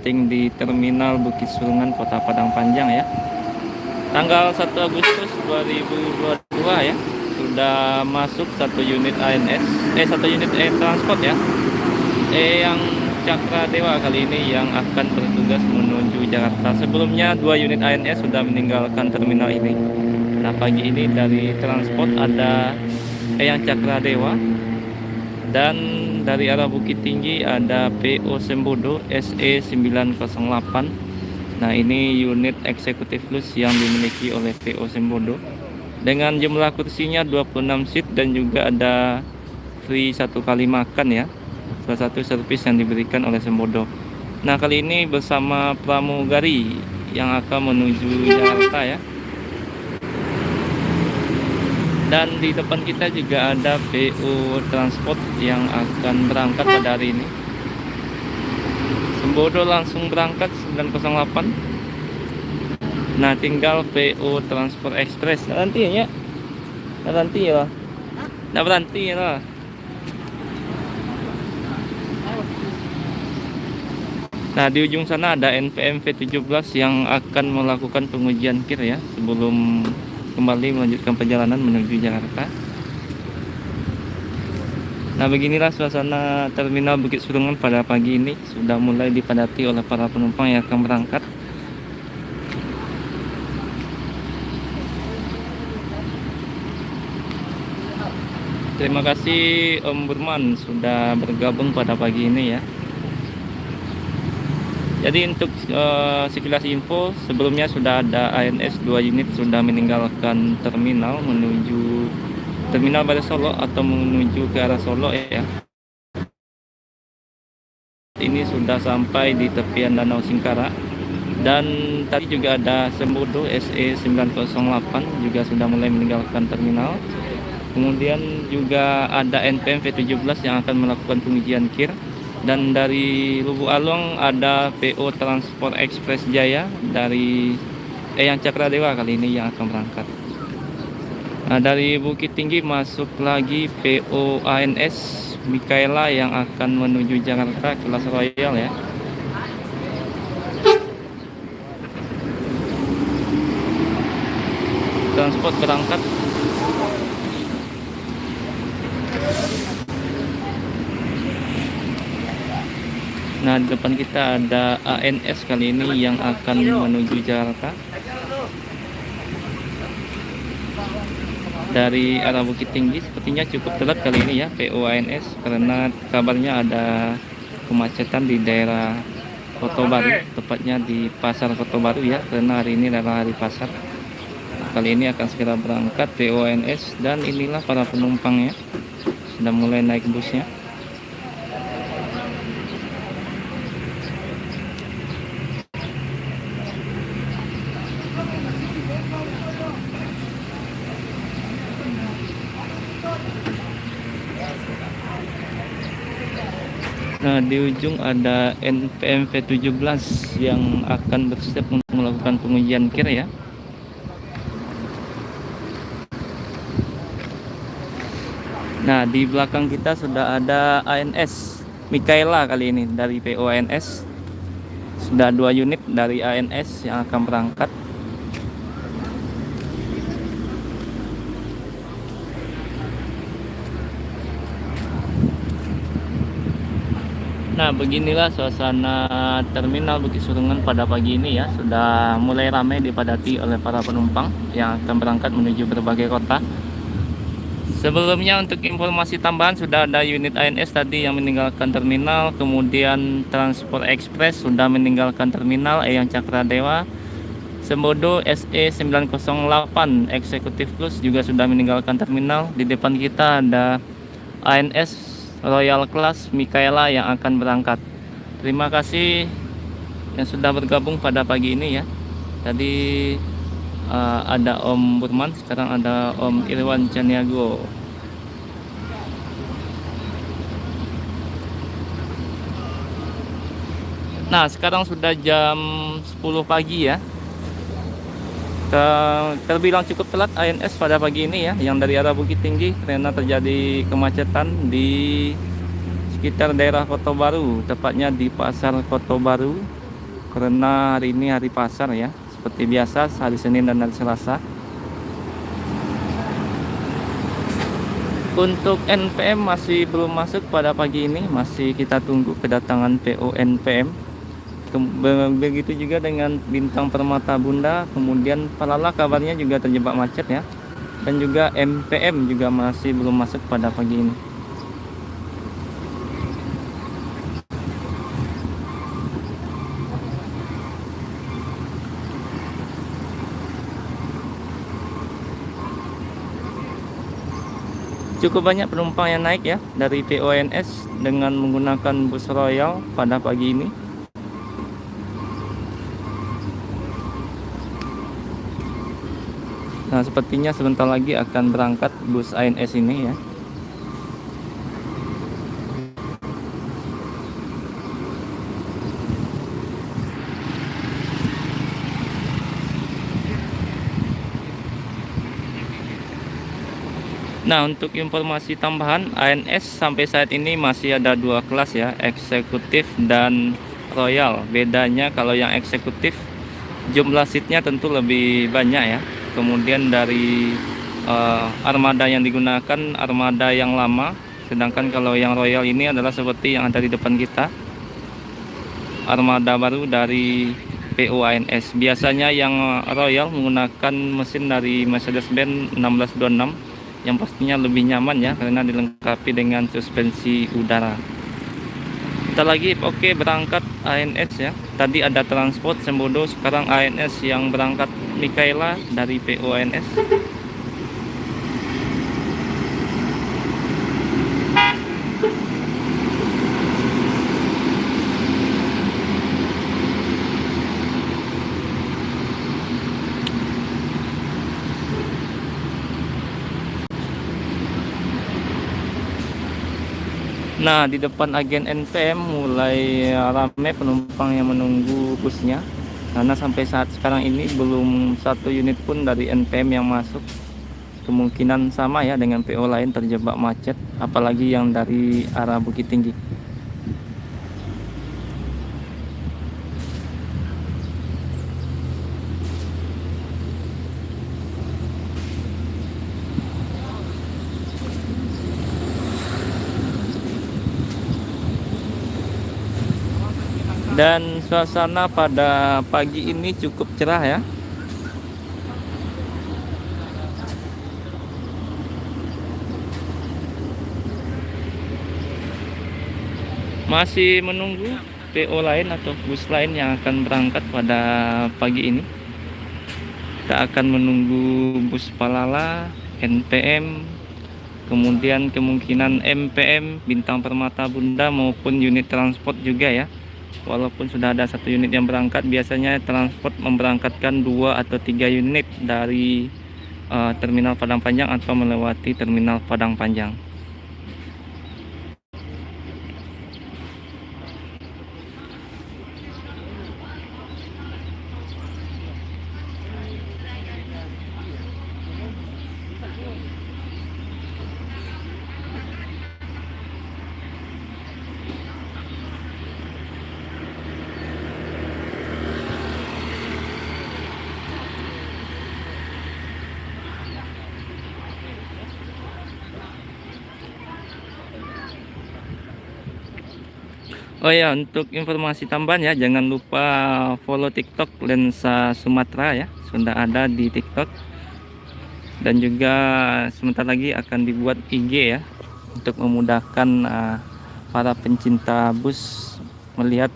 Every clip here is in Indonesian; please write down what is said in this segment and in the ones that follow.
landing di Terminal Bukit Surungan, Kota Padang Panjang ya. Tanggal 1 Agustus 2022 ya. Sudah masuk satu unit ANS, satu unit transport ya. Yang Cakra Dewa kali ini yang akan bertugas menuju Jakarta. Sebelumnya 2 unit ANS sudah meninggalkan terminal ini. Nah, pagi ini dari transport ada yang Cakra Dewa, dan dari arah Bukit Tinggi ada PO Sembodo SE 908. Nah, ini unit eksekutif plus yang dimiliki oleh PO Sembodo dengan jumlah kursinya 26 seat dan juga ada free 1 kali makan ya. Salah satu servis yang diberikan oleh Sembodo. Nah, kali ini bersama pramugari yang akan menuju Jakarta ya. Dan di depan kita juga ada PO Transport yang akan berangkat pada hari ini. Sembodo langsung berangkat 908. Nah, tinggal PO Transport Express. Nanti ya, nanti ya, nanti ya. Nah, di ujung sana ada NPM V17 yang akan melakukan pengujian kir ya sebelum kembali melanjutkan perjalanan menuju Jakarta. Nah, beginilah suasana Terminal Bukit Surungan pada pagi ini. Sudah mulai dipadati oleh para penumpang yang akan berangkat. Terima kasih Om Burman sudah bergabung pada pagi ini ya. Jadi untuk sekilas info, sebelumnya sudah ada ANS 2 unit sudah meninggalkan terminal menuju Terminal Baru Solo atau menuju ke arah Solo ya. Ini sudah sampai di tepian Danau Singkara. Dan tadi juga ada Sembodo SE 908 juga sudah mulai meninggalkan terminal. Kemudian juga ada NPM V17 yang akan melakukan pengujian kir. Dan dari Lubuk Along ada PO Transport Express Jaya dari yang Cakra Dewa kali ini yang akan berangkat. Nah, dari Bukit Tinggi masuk lagi PO ANS Mikaela yang akan menuju Jakarta kelas Royal ya. Transport berangkat. Nah, di depan kita ada ANS kali ini yang akan menuju Jakarta dari arah Bukit Tinggi. Sepertinya cukup telat kali ini ya PO ANS, karena kabarnya ada kemacetan di daerah Kota Baru, tepatnya di Pasar Kota Baru ya, karena hari ini adalah hari pasar. Kali ini akan segera berangkat PO ANS, dan inilah para penumpangnya sudah mulai naik busnya. Nah, di ujung ada NPM V17 yang akan bersiap untuk melakukan pengujian kir ya. Nah, di belakang kita sudah ada ANS Mikaela kali ini dari PO ANS. Sudah 2 unit dari ANS yang akan berangkat. Nah, beginilah suasana Terminal Bukit Surungan pada pagi ini ya. Sudah mulai ramai dipadati oleh para penumpang yang akan berangkat menuju berbagai kota. Sebelumnya untuk informasi tambahan, sudah ada unit ANS tadi yang meninggalkan terminal. Kemudian Transport Express sudah meninggalkan terminal yang Cakra Dewa. Sembodo SE 908 Eksekutif Plus juga sudah meninggalkan terminal. Di depan kita ada ANS Royal Class Mikaela yang akan berangkat. Terima kasih yang sudah bergabung pada pagi ini ya. Tadi ada Om Burman, sekarang ada Om Irwan Caniago. Nah, sekarang sudah jam 10 pagi ya. Terbilang cukup telat ANS pada pagi ini ya, yang dari arah Bukit Tinggi, karena terjadi kemacetan di sekitar daerah Kota Baru, tepatnya di Pasar Kota Baru. karena hari ini hari pasar ya, seperti biasa hari Senin dan hari Selasa. Untuk NPM masih belum masuk pada pagi ini, masih kita tunggu kedatangan PO NPM. Begitu juga dengan Bintang Permata Bunda, kemudian Palala kabarnya juga terjebak macet ya. Dan juga MPM juga masih belum masuk pada pagi ini. Cukup banyak penumpang yang naik ya dari PONS dengan menggunakan bus Royal pada pagi ini. Nah, sepertinya sebentar lagi akan berangkat bus ANS ini ya. Nah, untuk informasi tambahan, ANS sampai saat ini masih ada 2 kelas ya, eksekutif dan royal. Bedanya kalau yang eksekutif jumlah seatnya tentu lebih banyak ya. Kemudian dari armada yang digunakan armada yang lama, sedangkan kalau yang royal ini adalah seperti yang ada di depan kita, armada baru dari PO ANS. Biasanya yang royal menggunakan mesin dari Mercedes-Benz 1626 yang pastinya lebih nyaman ya, karena dilengkapi dengan suspensi udara. Kita lagi oke berangkat ANS ya. Tadi ada transport Sembodo, sekarang ANS yang berangkat Mikaela dari PO ANS. Nah, di depan agen NPM mulai ramai penumpang yang menunggu busnya, karena sampai saat sekarang ini belum 1 unit pun dari NPM yang masuk. Kemungkinan sama ya dengan PO lain terjebak macet, apalagi yang dari arah Bukit Tinggi. Dan suasana pada pagi ini cukup cerah ya. Masih menunggu PO lain atau bus lain yang akan berangkat pada pagi ini. Kita akan menunggu bus Palala, NPM, kemudian kemungkinan MPM, Bintang Permata Bunda maupun unit transport juga ya. Walaupun sudah ada 1 unit yang berangkat, biasanya transport memberangkatkan 2 atau 3 unit dari terminal Padang Panjang atau melewati terminal Padang Panjang. Oh ya, untuk informasi tambahan ya, jangan lupa follow TikTok Lensa Sumatera ya, sudah ada di TikTok. Dan juga sebentar lagi akan dibuat IG ya, untuk memudahkan para pencinta bus melihat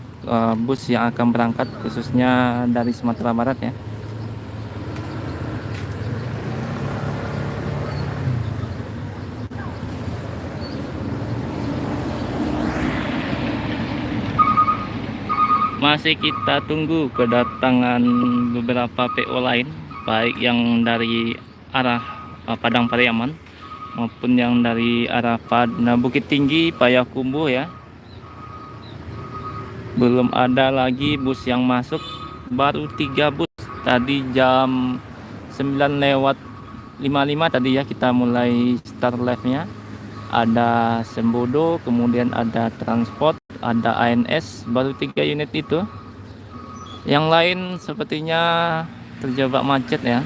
bus yang akan berangkat khususnya dari Sumatera Barat ya. Masih kita tunggu kedatangan beberapa PO lain, baik yang dari arah Padang Pariaman maupun yang dari arah Bukit Tinggi, Payakumbuh ya. Belum ada lagi bus yang masuk, baru 3 bus. Tadi jam 9:55 tadi ya kita mulai start live-nya. Ada Sembodo, kemudian ada transport, ada ANS, baru 3 unit itu. Yang lain sepertinya terjebak macet ya.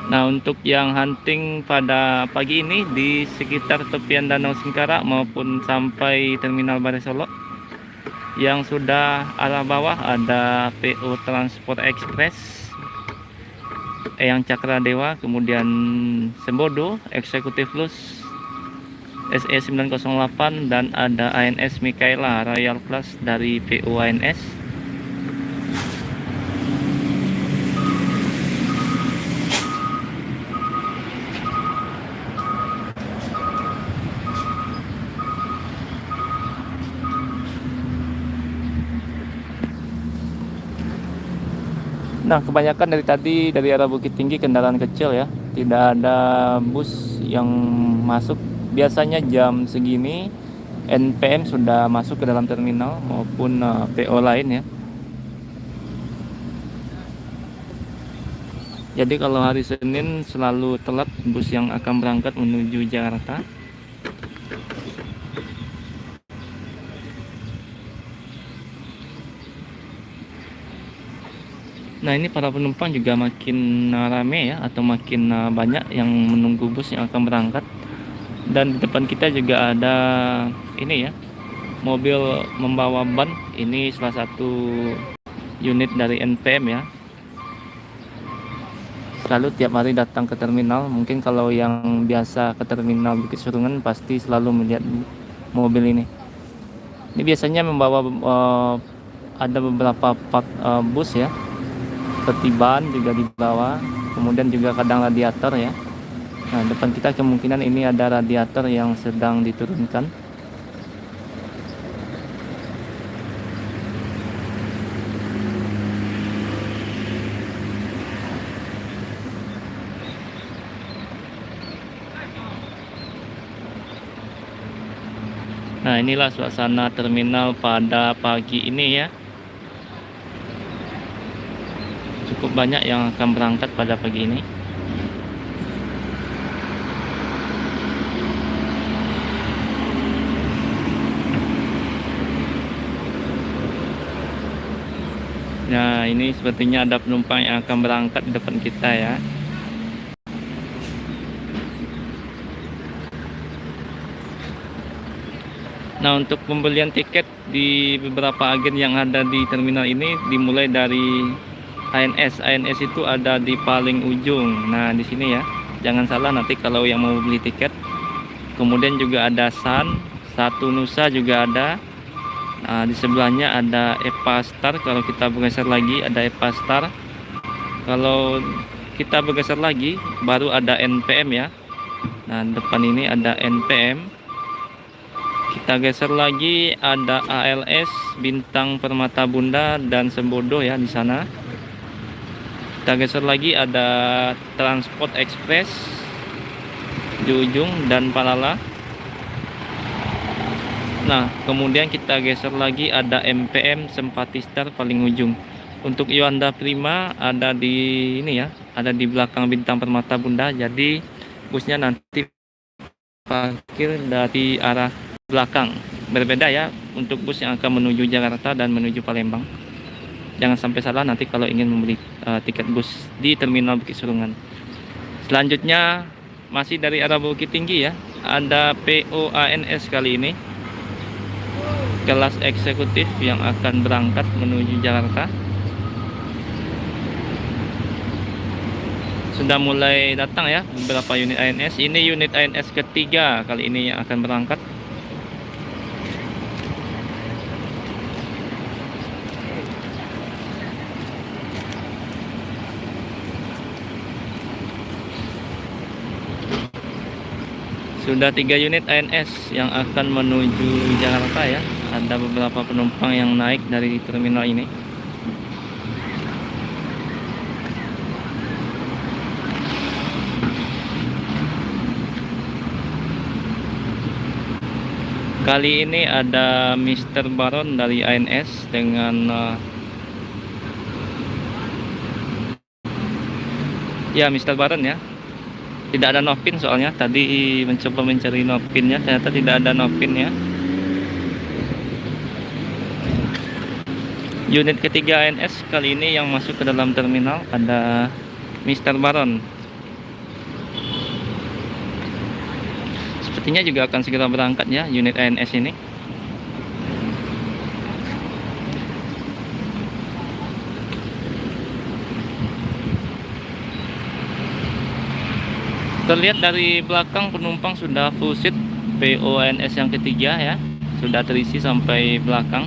Nah, untuk yang hunting pada pagi ini di sekitar tepian Danau Singkarak maupun sampai Terminal Bare Solo, yang sudah arah bawah ada PO Transport Express, Eyang Cakra Dewa, kemudian Sembodo, Executive Plus, SE 908, dan ada ANS Mikaela Royal Plus dari PO ANS. Nah, kebanyakan dari tadi dari arah Bukit Tinggi kendaraan kecil ya, tidak ada bus yang masuk. Biasanya jam segini NPM sudah masuk ke dalam terminal maupun PO lain ya. Jadi kalau hari Senin selalu telat bus yang akan berangkat menuju Jakarta. Nah, ini para penumpang juga makin rame ya, atau makin banyak yang menunggu bus yang akan berangkat. Dan di depan kita juga ada ini ya, mobil membawa ban. Ini salah satu unit dari NPM ya. Selalu tiap hari datang ke terminal. Mungkin kalau yang biasa ke terminal Bukit Surungan pasti selalu melihat mobil ini. Ini biasanya membawa ada beberapa part bus ya, seperti ban juga dibawa, kemudian juga kadang radiator ya. Nah, depan kita kemungkinan ini ada radiator yang sedang diturunkan. Nah, inilah suasana terminal pada pagi ini ya. Cukup banyak yang akan berangkat pada pagi ini. Nah, ini sepertinya ada penumpang yang akan berangkat di depan kita ya. Nah, untuk pembelian tiket di beberapa agen yang ada di terminal ini dimulai dari ANS. ANS itu ada di paling ujung. Nah, di sini ya. Jangan salah nanti kalau yang mau beli tiket. Kemudian juga ada Sun, Satu Nusa juga ada. Nah, di sebelahnya ada Epa Star. Kalau kita bergeser lagi ada Epa Star. Kalau kita bergeser lagi baru ada NPM ya. Nah, depan ini ada NPM. Kita geser lagi ada ALS, Bintang Permata Bunda, dan Sembodo ya di sana. Kita geser lagi ada Transport Express di ujung dan Palala. Nah, kemudian kita geser lagi ada MPM Sempatistar paling ujung. Untuk Yuanda Prima ada di ini ya, ada di belakang Bintang Permata Bunda. Jadi busnya nanti parkir dari arah belakang. Berbeda ya untuk bus yang akan menuju Jakarta dan menuju Palembang. Jangan sampai salah nanti kalau ingin membeli tiket bus di Terminal Bukit Surungan. Selanjutnya masih dari arah Bukit Tinggi ya, ada PO ANS kali ini, kelas eksekutif yang akan berangkat menuju Jakarta. Sudah mulai datang ya beberapa unit ANS. Ini unit ANS ketiga kali ini yang akan berangkat. Sudah 3 unit ANS yang akan menuju Jakarta ya. Ada beberapa penumpang yang naik dari terminal ini. Kali ini ada Mr. Baron dari ANS dengan ya Mr. Baron ya. Tidak ada Novin soalnya tadi mencoba mencari Novinnya, ternyata tidak ada Novin ya. Unit ketiga ANS kali ini yang masuk ke dalam terminal ada Mr. Baron. Sepertinya juga akan segera berangkat ya unit ANS ini. Terlihat dari belakang penumpang sudah full seat PO ANS yang ketiga ya. Sudah terisi sampai belakang.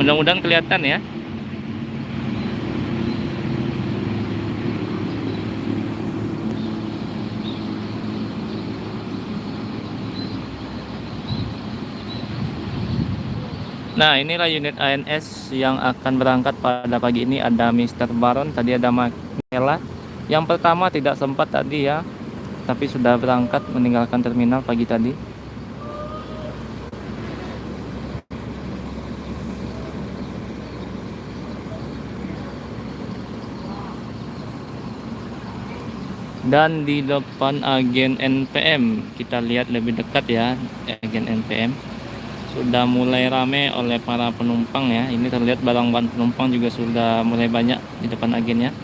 Mudah-mudahan kelihatan ya. Nah, inilah unit ANS yang akan berangkat pada pagi ini. Ada Mr. Baron, tadi ada Makela. Yang pertama tidak sempat tadi ya, tapi sudah berangkat meninggalkan terminal pagi tadi. Dan di depan agen NPM, kita lihat lebih dekat ya, agen NPM. Sudah mulai ramai oleh para penumpang ya. Ini terlihat barang-barang penumpang juga sudah mulai banyak di depan agennya.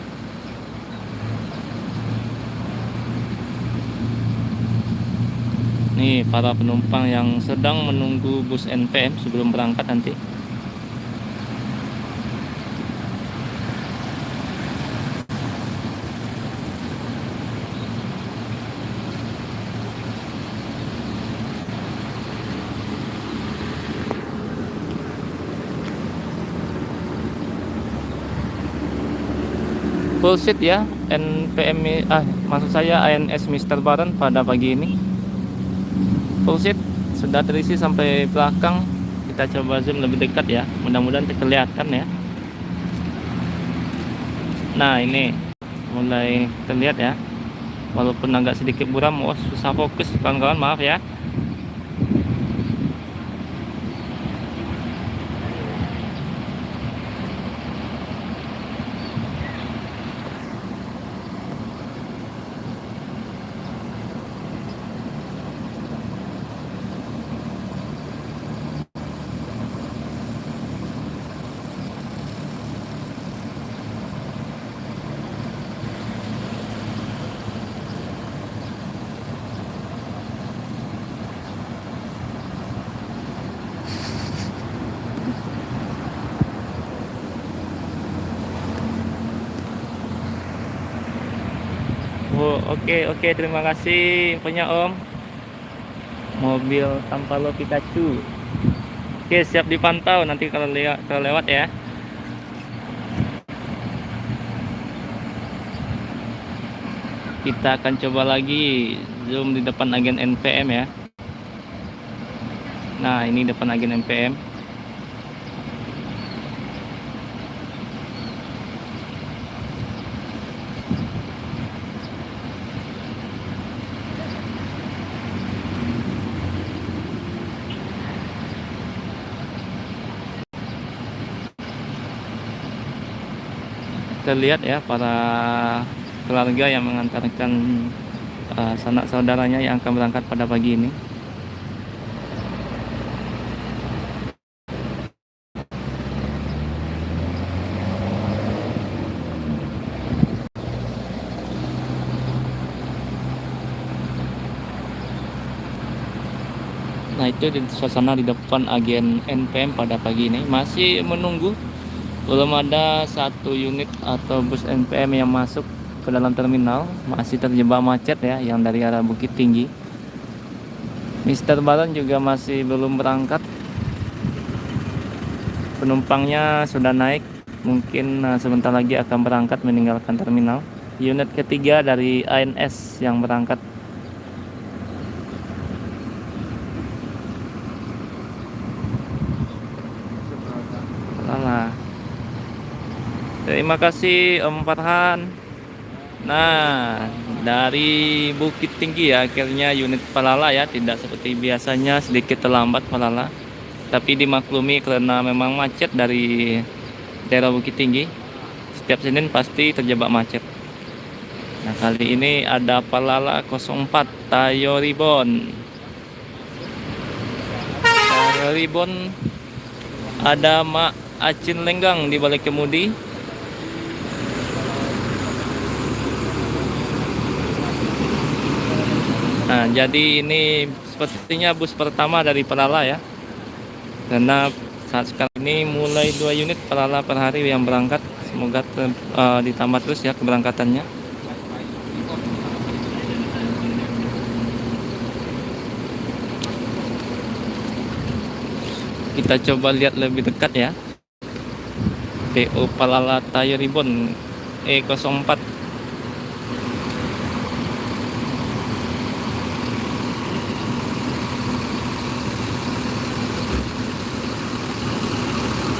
Nih para penumpang yang sedang menunggu bus NPM sebelum berangkat nanti. Full seat ya NPM, maksud saya ANS Mr. Baron pada pagi ini. Full seat sudah terisi sampai belakang. Kita coba zoom lebih dekat ya, mudah-mudahan kelihatan ya. Nah ini mulai terlihat ya, walaupun agak sedikit buram. Oh, susah fokus kawan-kawan, maaf ya. Oh, oke, terima kasih infonya Om. Mobil Tampalo Pikachu. Oke, siap dipantau nanti kalau lewat ya. Kita akan coba lagi zoom di depan agen NPM ya. Nah, ini depan agen NPM. Terlihat ya para keluarga yang mengantarkan sanak saudaranya yang akan berangkat pada pagi ini. Nah, itu di suasana di depan agen NPM pada pagi ini. Masih menunggu, belum ada satu unit atau bus NPM yang masuk ke dalam terminal. Masih terjebak macet ya, yang dari arah Bukit Tinggi. Mr. Baron juga masih belum berangkat. Penumpangnya sudah naik, mungkin sebentar lagi akan berangkat meninggalkan terminal. Unit ketiga dari ANS yang berangkat. Lala. Terima kasih Om Farhan. Nah, dari Bukit Tinggi ya, akhirnya unit Palala ya, tidak seperti biasanya sedikit terlambat Palala. Tapi dimaklumi karena memang macet dari daerah Bukit Tinggi. Setiap Senin pasti terjebak macet. Nah, kali ini ada Palala 04 Tayo Ribbon. Tayo Ribbon Ada Mak Acin Lenggang di balik kemudi. Nah, jadi ini sepertinya bus pertama dari Palala ya. Karena saat sekarang ini mulai 2 unit Palala per hari yang berangkat. Semoga ditambah terus ya keberangkatannya. Kita coba lihat lebih dekat ya. PO Palala Tire Ribbon E04.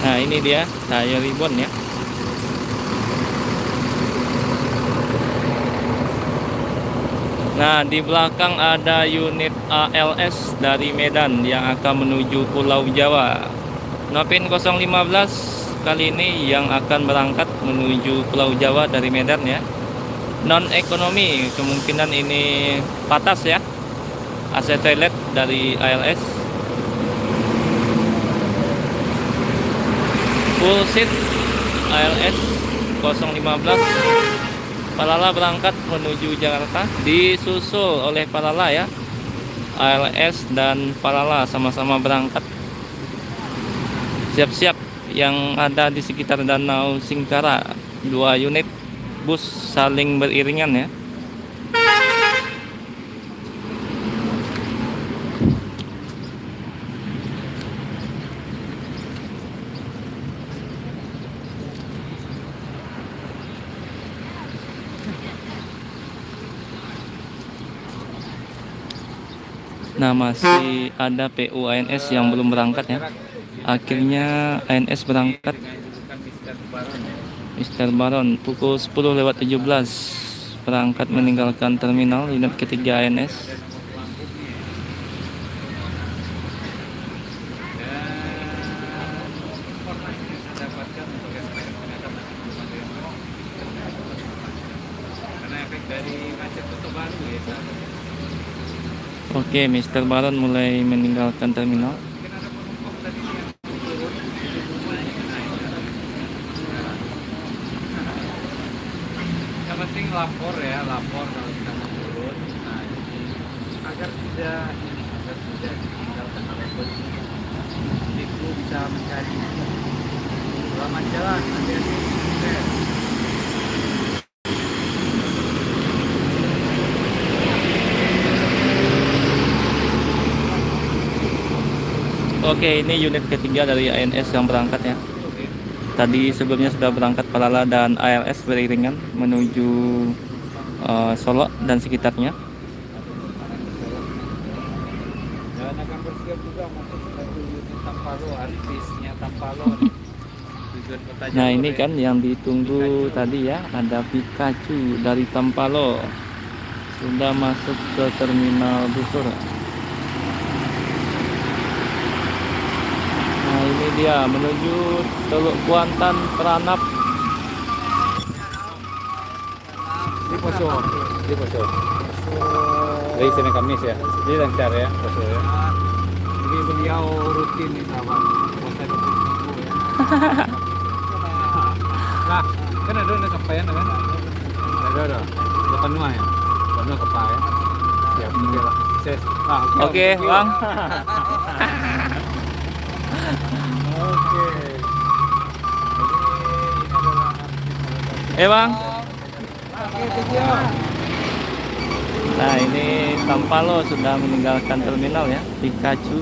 Nah, ini dia Tire Ribbon ya. Nah, di belakang ada unit ALS dari Medan yang akan menuju Pulau Jawa. Nopin 015 kali ini yang akan berangkat menuju Pulau Jawa dari Medan ya. Non ekonomi, kemungkinan ini patas ya. AC toilet dari ALS. Full seat ALS 015. Palala berangkat menuju Jakarta, disusul oleh Palala ya. ALS dan Palala sama-sama berangkat. Siap-siap yang ada di sekitar Danau Singkara, 2 unit bus saling beriringan ya. Nah, masih ada PU ANS yang belum berangkat ya. Akhirnya ANS berangkat. Mr. Baron pukul 10:17 berangkat meninggalkan terminal unit ketiga ANS. Oke, Mr. Baron mulai meninggalkan terminal. Yang penting lapor ya, lapor kalau kita mau turun. Nah, jadi agar tidak meninggalkan lapor, itu bisa mencari selamat jalan. Hati-hati. Oke, ini unit ketiga dari ANS yang berangkat ya. Tadi sebelumnya sudah berangkat Palala dan ALS beriringan menuju Solo dan sekitarnya. Dan akan bersiap juga masuk satu unit Tampalo, artisnya Tampalo. Tujuan kota Jawa. Nah, ini kan yang ditunggu tadi ya, ada Pikachu dari Tampalo sudah masuk ke terminal busur. Nah, ini dia menuju Teluk Kuantan Peranap. Di Poso, di Poso. Dari Senin Kamis ya, jadi lancar ya Poso ya. Jadi beliau rutin nih sahabat, puasa 20 ya. Lah, kan ada kepayan kan? Ada. Depan rumah ya, depan rumah kepayan. Siap, oke lah. Sukses. Oke, Bang. Oke. Bang. Oke, tujuan. Nah, ini Tampalo sudah meninggalkan terminal ya, Pikachu.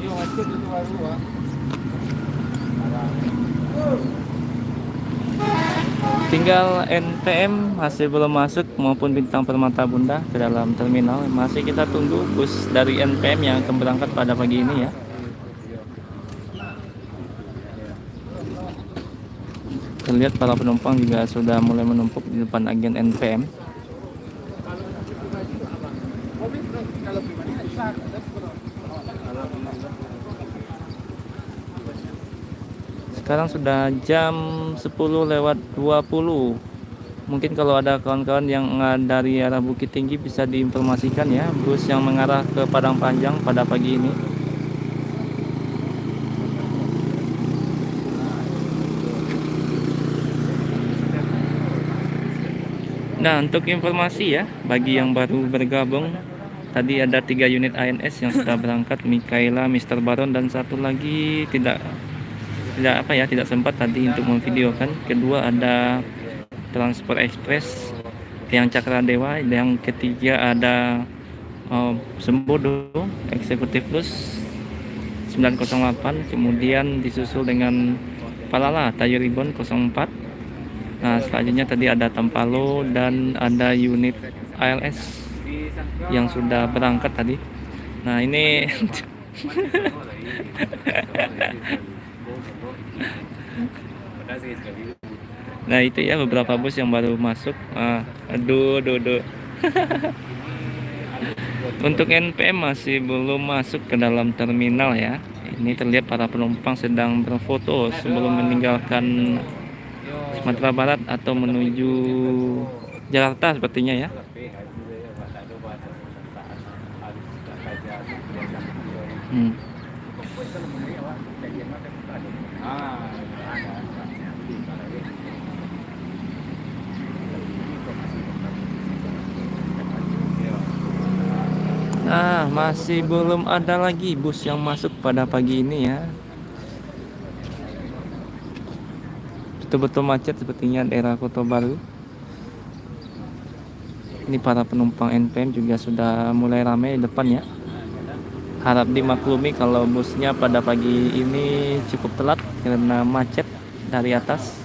Iya, macet itu baru ya. Tinggal NPM masih belum masuk maupun Bintang Permata Bunda ke dalam terminal. Masih kita tunggu bus dari NPM yang akan berangkat pada pagi ini ya. Terlihat para penumpang juga sudah mulai menumpuk di depan agen NPM. Sekarang sudah jam 10:20. Mungkin kalau ada kawan-kawan yang dari arah Bukit Tinggi bisa diinformasikan ya, bus yang mengarah ke Padang Panjang pada pagi ini. Nah, untuk informasi ya, bagi yang baru bergabung, tadi ada 3 unit ANS yang sudah berangkat, Mikaela, Mr. Baron, dan satu lagi tidak sempat tadi untuk memvideokan. Kedua ada Transport Express yang Cakradewa, yang ketiga ada Sembodo Eksekutif Plus 908, kemudian disusul dengan Palala Tayo Ribbon 04. Nah, selanjutnya tadi ada Tampalo dan ada unit ALS yang sudah berangkat tadi. Nah, ini nah itu ya beberapa bus yang baru masuk. Aduh. Untuk NPM masih belum masuk ke dalam terminal ya. Ini terlihat para penumpang sedang berfoto sebelum meninggalkan Sumatera Barat atau menuju Jakarta sepertinya ya. Nah, masih belum ada lagi bus yang masuk pada pagi ini ya. Betul-betul macet sepertinya daerah Kota Baru. Ini para penumpang NPM juga sudah mulai ramai di depan ya. Harap dimaklumi kalau busnya pada pagi ini cukup telat karena macet dari atas.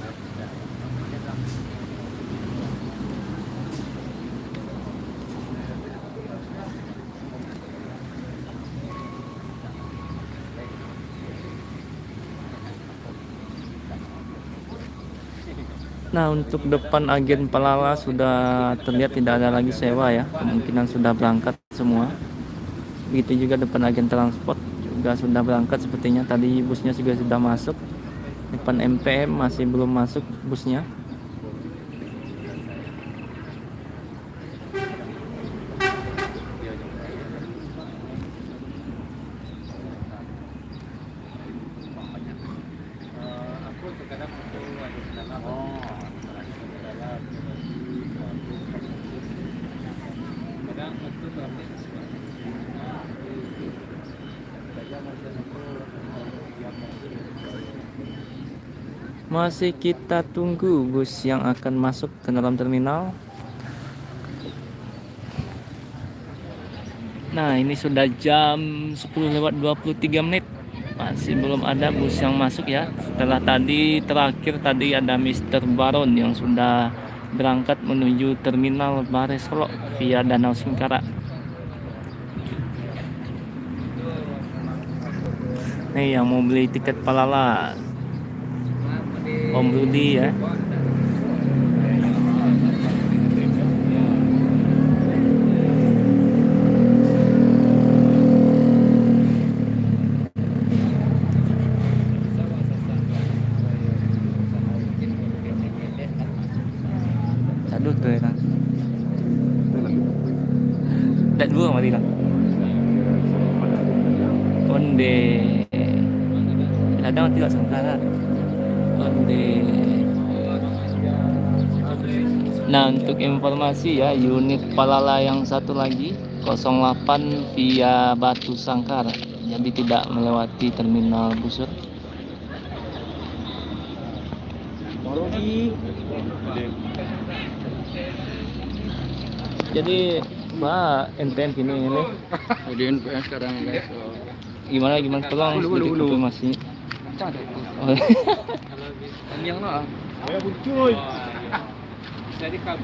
Nah, untuk depan agen Palala sudah terlihat tidak ada lagi sewa ya, kemungkinan sudah berangkat semua. Begitu juga depan agen transport juga sudah berangkat sepertinya, tadi busnya juga sudah masuk. Depan MPM masih belum masuk busnya. Masih kita tunggu bus yang akan masuk ke dalam terminal. Nah, ini sudah jam 10:23. Masih belum ada bus yang masuk ya. Setelah terakhir tadi ada Mr. Baron yang sudah berangkat menuju terminal Bares Solo via Danau Singkara. Nih yang mau beli tiket Palala, Om Rudi ya. Aduh tuh ya. Dan dua mari lah. Konde. Kadang tidak Sangkara. Konde. Nah, untuk informasi ya, unit Palala yang satu lagi 08 via Batu Sangkar, jadi tidak melewati terminal busur. Jadi Mbak NPM ini Di NPM sekarang guys. gimana tolong sedikit informasi.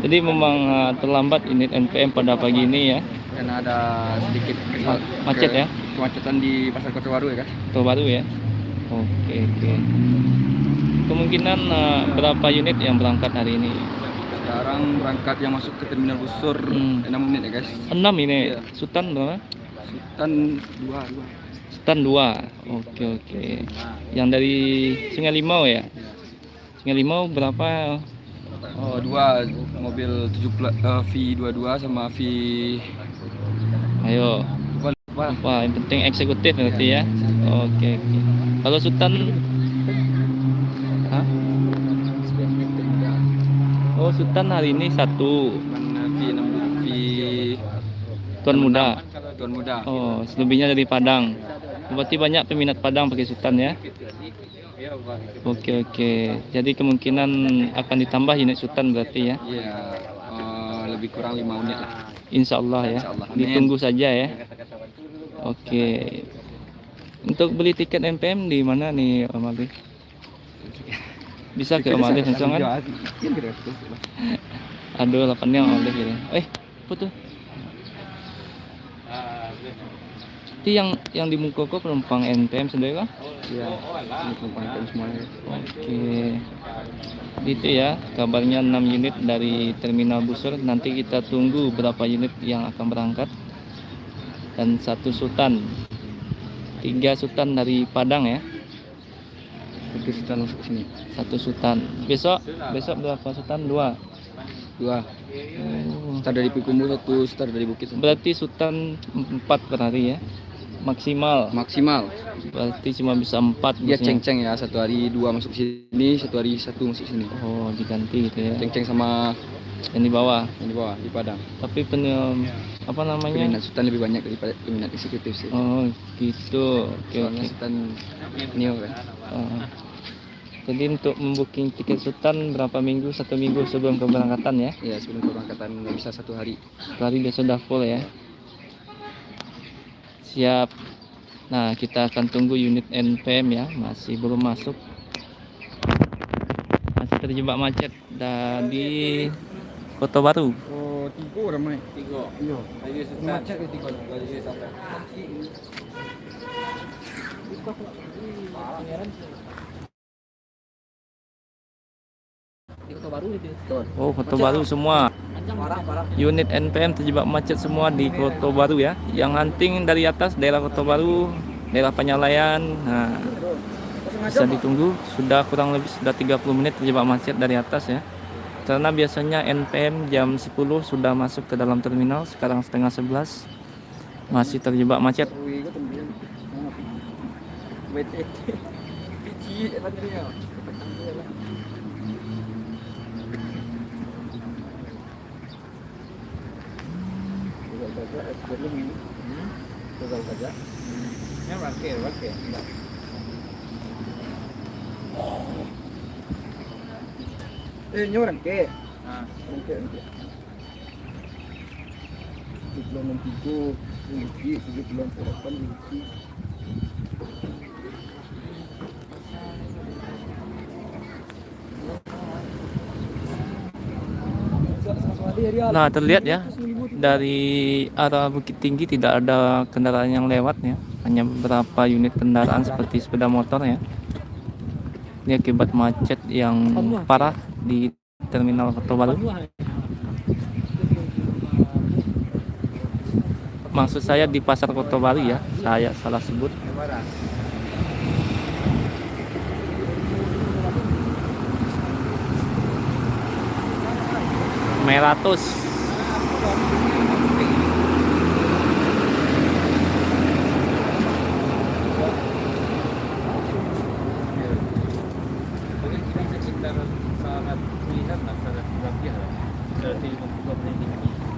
Jadi memang terlambat unit NPM pada pagi ini ya. Karena ada sedikit Macet ya. kemacetan di Pasar Kota Baru ya kan. Kota Baru ya. Oke. Kemungkinan berapa unit yang berangkat hari ini? Sekarang berangkat yang masuk ke terminal busur 6 menit ya guys. 6 ini. Iya. Sultan berapa? Sultan 2. Sultan 2. Oke. Yang dari Sungai Limau ya? Sungai Limau berapa? Oh, dua mobil 70 V22 sama V Ayo. lupa lupa. Wah, yang penting eksekutif berarti ya. Oke, oke. Kalau Sultan, hah? Oh, Sultan hari ini satu. Cuman V6 V Tuan muda. Tuan muda. Oh, selebihnya dari Padang. Berarti banyak peminat Padang pakai Sultan ya. Oke, oke. Jadi kemungkinan akan ditambah unit Sultan berarti ya. Iya, lebih kurang 5 unit lah. Insya Allah ya. Insya Allah. Amin. Ditunggu saja ya. Oke. Untuk beli tiket MPM di mana nih Om Alif? Bisa ke Om Alif langsung kan? Aduh, 8-nya Om Alif gitu. Apa tuh? Itu yang di Mukoko penumpang NPM sendiri kan? Iya, ini penumpang semuanya. Oke. Itu ya kabarnya 6 unit dari Terminal Busur. Nanti kita tunggu berapa unit yang akan berangkat. Dan 1 Sultan. 3 Sultan dari Padang ya. Itu Sultan masuk sini. 1 Sultan. Besok berapa Sultan? 2. 2. Start dari Pikumbu, 1 start dari Bukit. Berarti Sultan 4 per hari ya. Maksimal. Berarti cuma bisa 4 Dia busnya. ceng-ceng ya, 1 hari 2 masuk sini, 1 hari 1 masuk sini. Oh, diganti gitu ya. Ceng-ceng sama Yang di bawah. yang di bawah di Padang. Tapi apa namanya? Peminat Sultan lebih banyak daripada peminat eksekutif sih. Oh, gitu. Oke, Soalnya oke. Sultan Neo kan. Oh. Jadi untuk membooking tiket Sultan berapa minggu? 1 minggu sebelum keberangkatan ya. Iya, sebelum keberangkatan bisa 1 hari. Hari biasa sudah full ya. Siap. Nah, kita akan tunggu unit NPM ya, masih belum masuk. Masih terjebak macet di Kota Baru. Oh, 3 ramai. 3. Iya. Macet ke 3 dari sampai. Oh, Kota Baru semua. Unit NPM terjebak macet semua di Kota Baru ya. Yang hunting dari atas daerah Kota Baru, daerah Penyalayan. Nah, bisa ditunggu. Sudah kurang lebih 30 menit terjebak macet dari atas ya. Karena biasanya NPM jam 10 sudah masuk ke dalam terminal. Sekarang setengah 11 masih terjebak macet. Nyoran ke. Nah, Belum 3 Bukit, 98 Bukit. Nah, terlihat ya dari arah Bukit Tinggi tidak ada kendaraan yang lewat ya. Hanya beberapa unit kendaraan seperti sepeda motor ya. Ini akibat macet yang parah di Terminal Kota Baru. Maksud saya di Pasar Kota Baru ya. Saya salah sebut. Meratus.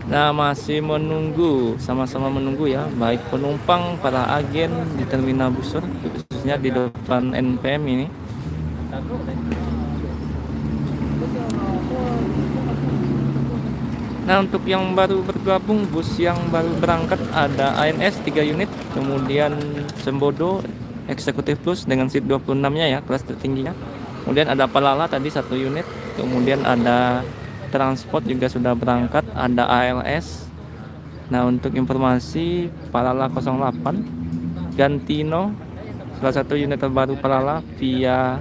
Nah, masih menunggu, sama-sama menunggu ya, baik penumpang, para agen di Terminal Busur, khususnya di depan NPM ini. Nah, untuk yang baru bergabung, bus yang baru berangkat ada ANS 3 unit, kemudian Sembodo Eksekutif Plus dengan seat 26-nya ya, kelas tertingginya. Kemudian ada Palala tadi 1 unit, kemudian ada Transport juga sudah berangkat, ada ALS. Nah, untuk informasi Palala 08 Gantino, salah satu unit terbaru Palala via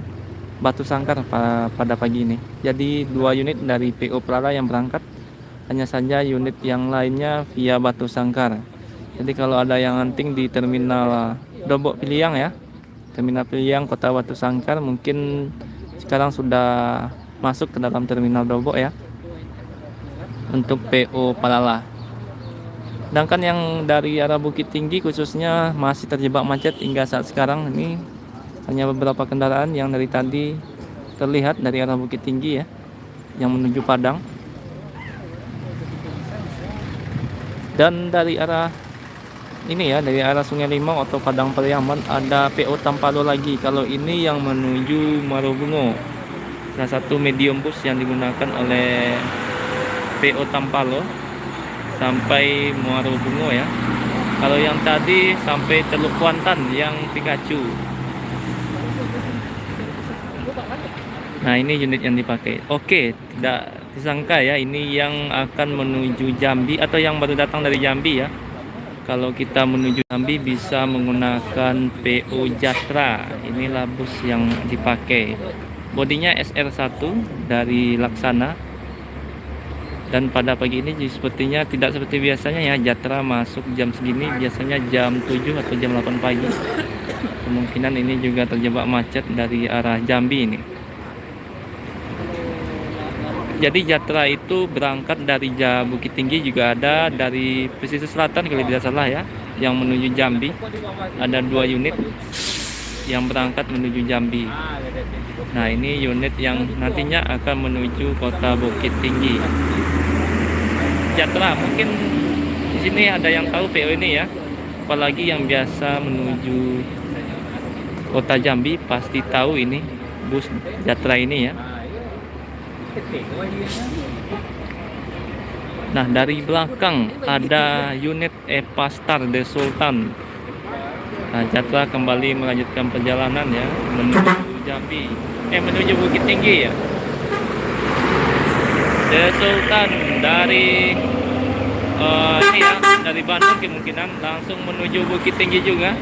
Batu Sangkar pada pagi ini. Jadi 2 unit dari PO Palala yang berangkat, hanya saja unit yang lainnya via Batu Sangkar. Jadi kalau ada yang hunting di Terminal Dobok Piliang ya, Terminal Piliang Kota Batu Sangkar, mungkin sekarang sudah masuk ke dalam terminal Dobok ya, untuk PO Palala. Sedangkan yang dari arah Bukit Tinggi khususnya masih terjebak macet hingga saat sekarang. Ini hanya beberapa kendaraan yang dari tadi terlihat dari arah Bukit Tinggi ya, yang menuju Padang. Dan dari arah ini ya, dari arah Sungai Limau atau Padang Pariaman ada PO Tampalo lagi. Kalau ini yang menuju Marobungo, salah satu medium bus yang digunakan oleh PO Tampalo sampai Marobungo ya. Kalau yang tadi sampai Teluk Kuantan yang Pikachu. Nah, ini unit yang dipakai. Oke, tidak disangka ya, ini yang akan menuju Jambi atau yang baru datang dari Jambi ya. Kalau kita menuju Jambi bisa menggunakan PO Jatra. Inilah bus yang dipakai. Bodinya SR1 dari Laksana. Dan pada pagi ini sepertinya tidak seperti biasanya ya, Jatra masuk jam segini, biasanya jam 7 atau jam 8 pagi. Kemungkinan ini juga terjebak macet dari arah Jambi ini. Jadi Jatra itu berangkat dari Bukit Tinggi, juga ada dari pesisir selatan kalau tidak salah ya, yang menuju Jambi. Ada 2 unit yang berangkat menuju Jambi. Nah, ini unit yang nantinya akan menuju kota Bukit Tinggi. Jatra, mungkin di sini ada yang tahu PO ini ya, apalagi yang biasa menuju kota Jambi pasti tahu ini bus Jatra ini ya. Nah, dari belakang ada unit Epastar The Sultan. Nah, Jatra kembali melanjutkan perjalanan ya menuju Jambi, menuju Bukit Tinggi ya. The Sultan dari ini ya, dari Bandung kemungkinan langsung menuju Bukit Tinggi juga.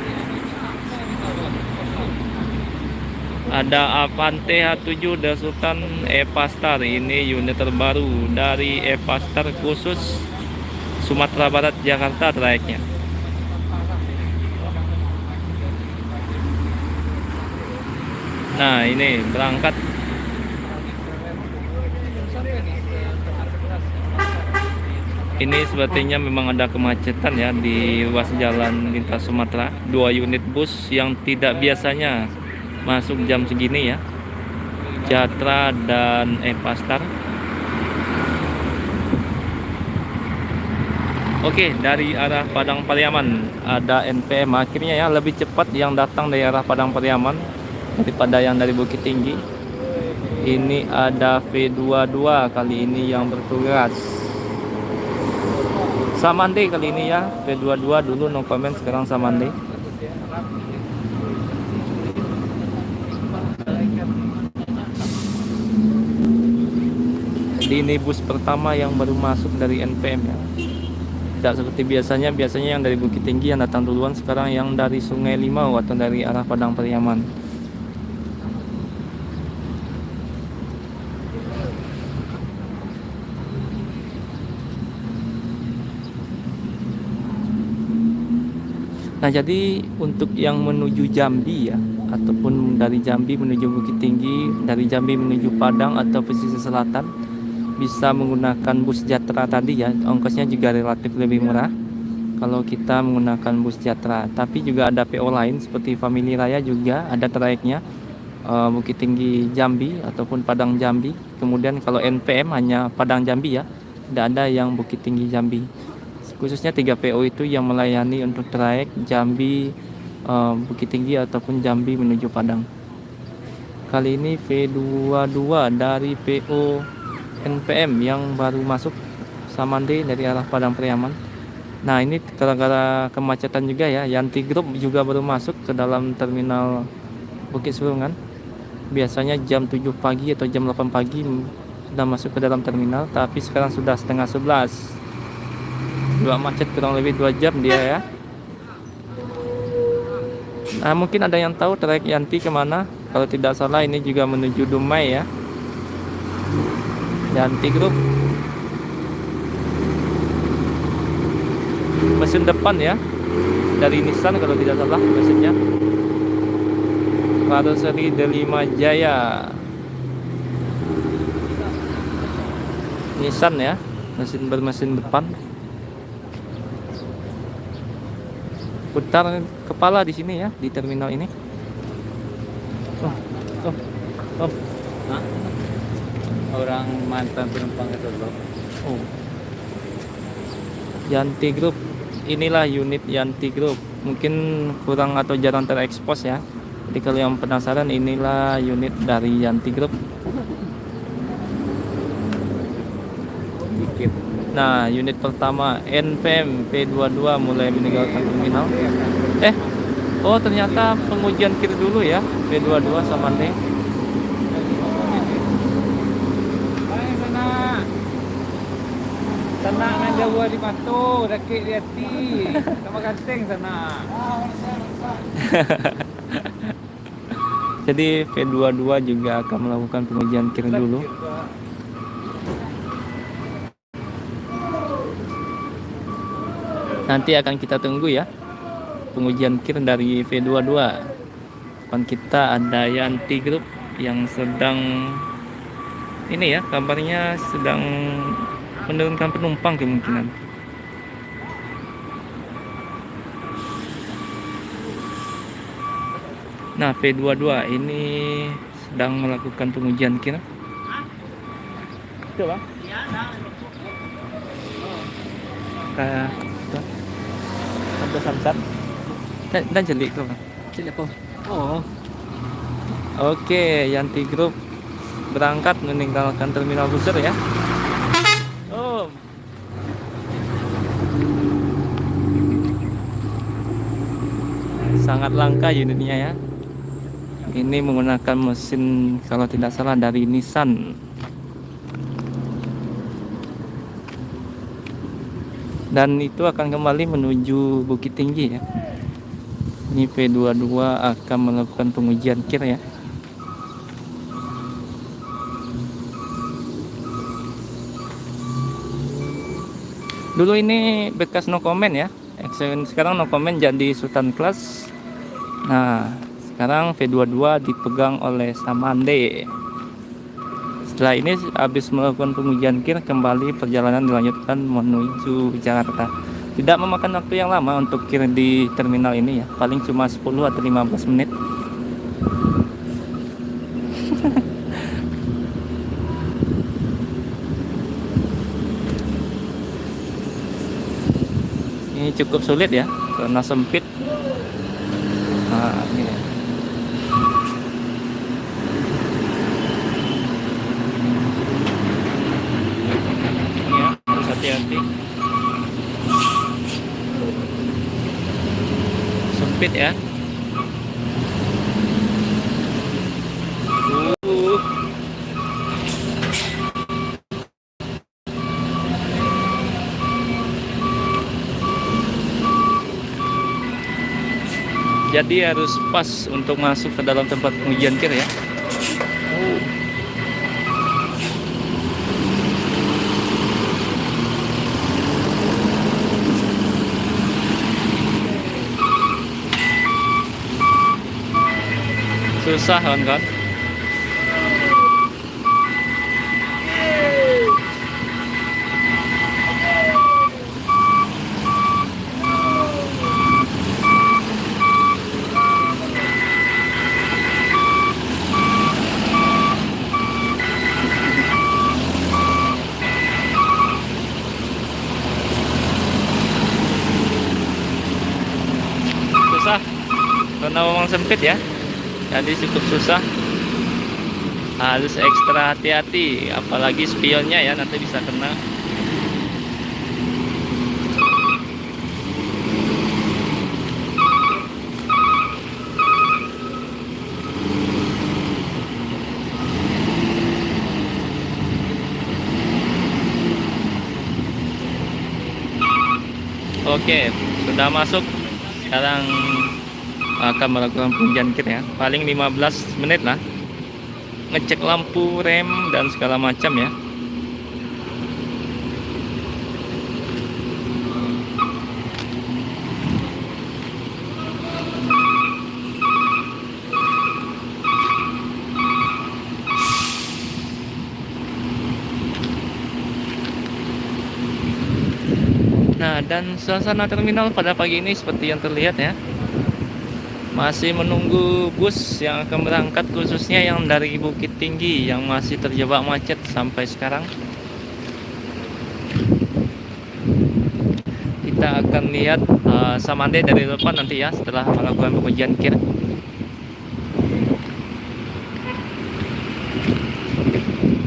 Ada Avante H7 The Sultan Epastar. Ini unit terbaru dari Epastar khusus Sumatera Barat Jakarta trayeknya. Nah, ini berangkat. Ini sepertinya memang ada kemacetan ya di ruas jalan lintas Sumatera. 2 unit bus yang tidak biasanya masuk jam segini ya, Jatra dan Epastar. Oke, dari arah Padang Pariaman ada NPM akhirnya ya, lebih cepat yang datang dari arah Padang Pariaman daripada yang dari Bukit Tinggi. Ini ada V22 kali ini yang bertugas. Samande kali ini ya, V22 dulu no comment, sekarang Samande. Jadi ini bus pertama yang baru masuk dari NPM ya. Tidak seperti biasanya yang dari Bukit Tinggi yang datang duluan, sekarang yang dari Sungai Limau atau dari arah Padang Pariaman. Nah, jadi untuk yang menuju Jambi ya, ataupun dari Jambi menuju Bukit Tinggi, dari Jambi menuju Padang atau pesisir selatan, bisa menggunakan bus Jatra tadi ya. Ongkosnya juga relatif lebih murah kalau kita menggunakan bus Jatra. Tapi juga ada PO lain seperti Family Raya, juga ada trayeknya Bukit Tinggi Jambi ataupun Padang Jambi. Kemudian kalau NPM hanya Padang Jambi ya, tidak ada yang Bukit Tinggi Jambi. Khususnya 3 PO itu yang melayani untuk trayek Jambi, Bukit Tinggi ataupun Jambi menuju Padang. Kali ini V22 dari PO NPM yang baru masuk Samande dari arah Padang Pariaman. Nah, ini gara-gara kemacetan juga ya, Yanti Group juga baru masuk ke dalam terminal Bukit Surungan. Biasanya jam 7 pagi atau jam 8 pagi sudah masuk ke dalam terminal, tapi sekarang sudah setengah 11. Dua macet kurang lebih 2 jam dia ya. Nah, mungkin ada yang tahu trayek Yanti kemana. Kalau tidak salah ini juga menuju Dumai ya, Yanti Group. Mesin depan ya dari Nissan kalau tidak salah mesinnya. Karoseri D5 Jaya. Nissan ya, mesin bermesin depan. Putar kepala di sini ya, di terminal ini. Oh, oh, oh. Hah? Orang mantan penumpang ke Solo. Oh. Yanti Group. Inilah unit Yanti Group. Mungkin kurang atau jarang terekspos ya. Jadi kalau yang penasaran, inilah unit dari Yanti Group. Dikit. Nah, unit pertama NPM P22 mulai meninggalkan terminal. Oh ternyata pengujian kir dulu ya, P22 sama D. Ay, sana. Sana na Jawa di Mato, daki di hati. Sama ganteng sana. Jadi P22 juga akan melakukan pengujian kir dulu. Nanti akan kita tunggu ya pengujian kir dari V22. Depan kita ada Yanti Group yang sedang ini ya, kabarnya sedang menurunkan penumpang kemungkinan. Nah, V22 ini sedang melakukan pengujian kir. Coba. Kayak ada samsat dan jelik tuh. Sila po. Oo. Oke, Yanti Group berangkat meninggalkan terminal Busur ya. Oh. Sangat langka unitnya ya. Ini menggunakan mesin kalau tidak salah dari Nissan. Dan itu akan kembali menuju Bukit Tinggi ya. Ini P22 akan melakukan pengujian kir ya. Dulu ini bekas no comment ya. Sekarang no comment jadi Sultan Class. Nah, sekarang V22 dipegang oleh Samande. Setelah ini habis melakukan pengujian kir, kembali perjalanan dilanjutkan menuju Jakarta. Tidak memakan waktu yang lama untuk kir di terminal ini ya. Paling cuma 10 atau 15 menit. Ini cukup sulit ya karena sempit. Nah, ini. Ya, harus hati-hati. Sempit ya. Jadi harus pas untuk masuk ke dalam tempat pengujian kir ya. Susah kawan-kawan. Susah karena memang sempit ya, jadi cukup susah, harus ekstra hati-hati, apalagi spionnya ya, nanti bisa kena. Oke, sudah masuk. Sekarang akan melakukan pengujian kir ya. Paling 15 menit lah. Ngecek lampu, rem dan segala macam ya. Nah, dan suasana terminal pada pagi ini seperti yang terlihat ya. Masih menunggu bus yang akan berangkat, khususnya yang dari Bukit Tinggi yang masih terjebak macet sampai sekarang. Kita akan lihat Samande dari depan nanti ya, setelah melakukan pengujian kir.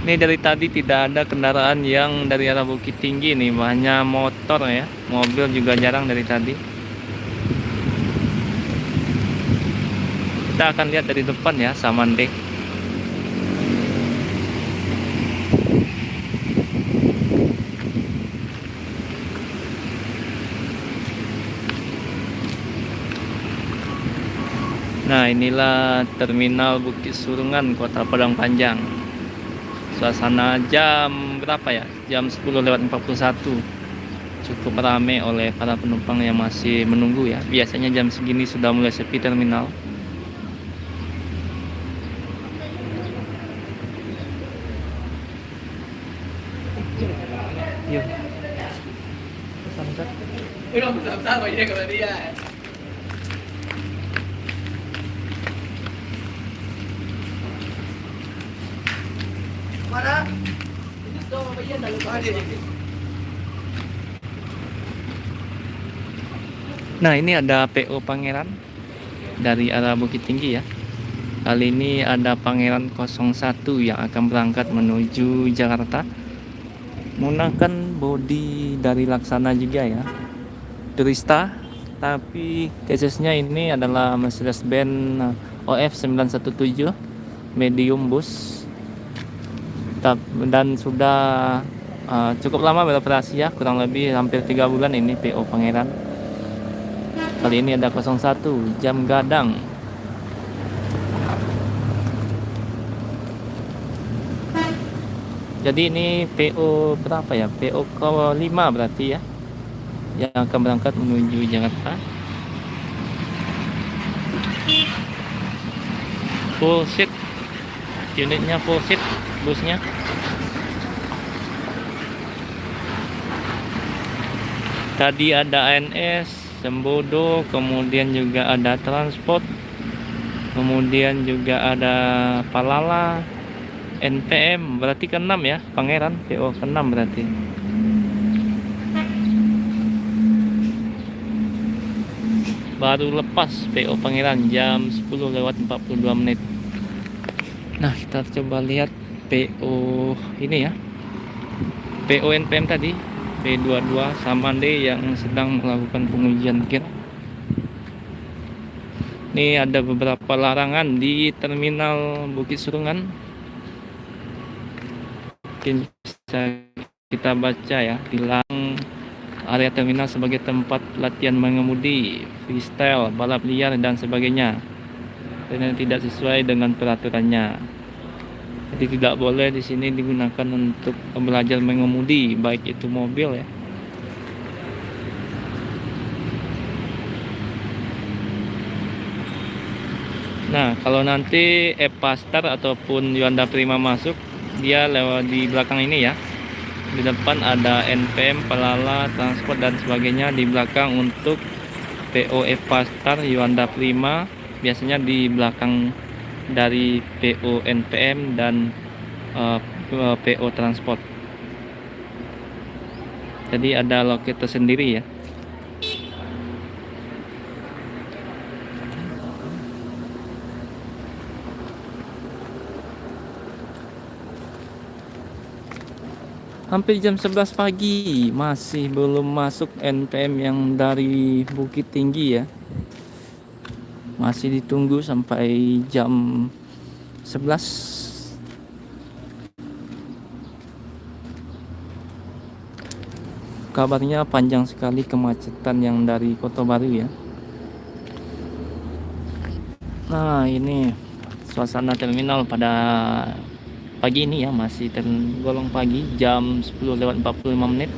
Ini dari tadi tidak ada kendaraan yang dari arah Bukit Tinggi nih, hanya motor ya, mobil juga jarang dari tadi. Kita akan lihat dari depan ya, Samande. Nah, inilah terminal Bukit Surungan, Kota Padang Panjang. Suasana jam berapa ya? Jam 10:41. Cukup ramai oleh para penumpang yang masih menunggu ya. Biasanya jam segini sudah mulai sepi terminal. Yuk. Samsat. Udah besar aja kalau dia. Mana? Nah, ini ada PO Pangeran dari arah Bukit Tinggi ya. Kali ini ada Pangeran 01 yang akan berangkat menuju Jakarta. Menggunakan bodi dari Laksana juga ya, Turista, tapi chassis-nya ini adalah Mercedes-Benz OF 917 medium bus. Dan sudah cukup lama beroperasi ya, kurang lebih hampir 3 bulan ini PO Pangeran. Kali ini ada 01 jam gadang. Jadi ini PO berapa ya? PO ke-5 berarti ya, yang akan berangkat menuju Jakarta. Full seat, unitnya full seat busnya. Tadi ada ANS, Sembodo, kemudian juga ada transport, kemudian juga ada Palala, NPM, berarti ke-6 ya, Pangeran PO ke-6 berarti. Baru lepas PO Pangeran jam 10:42 menit. Nah, kita coba lihat PO ini ya, PO NPM tadi P22 Samande yang sedang melakukan pengujian kir. Ini ada beberapa larangan di terminal Bukit Surungan. Mungkin bisa kita baca ya, dilarang area terminal sebagai tempat latihan mengemudi, freestyle, balap liar dan sebagainya, dan tidak sesuai dengan peraturannya. Jadi tidak boleh di sini digunakan untuk belajar mengemudi, baik itu mobil ya. Nah, kalau nanti Epastar ataupun Yuanda Prima masuk, dia lewat di belakang ini ya. Di depan ada NPM, Palala, transport dan sebagainya. Di belakang untuk PO Epastar, Yuanda Prima, biasanya di belakang dari PO NPM dan PO transport. Jadi ada loket tersendiri ya. Hampir jam 11 pagi masih belum masuk NPM yang dari Bukit Tinggi ya. Masih ditunggu sampai jam 11. Kabarnya panjang sekali kemacetan yang dari Kota Baru ya. Nah, ini suasana terminal pada pagi ini ya, masih tergolong pagi, jam 10:45 menit.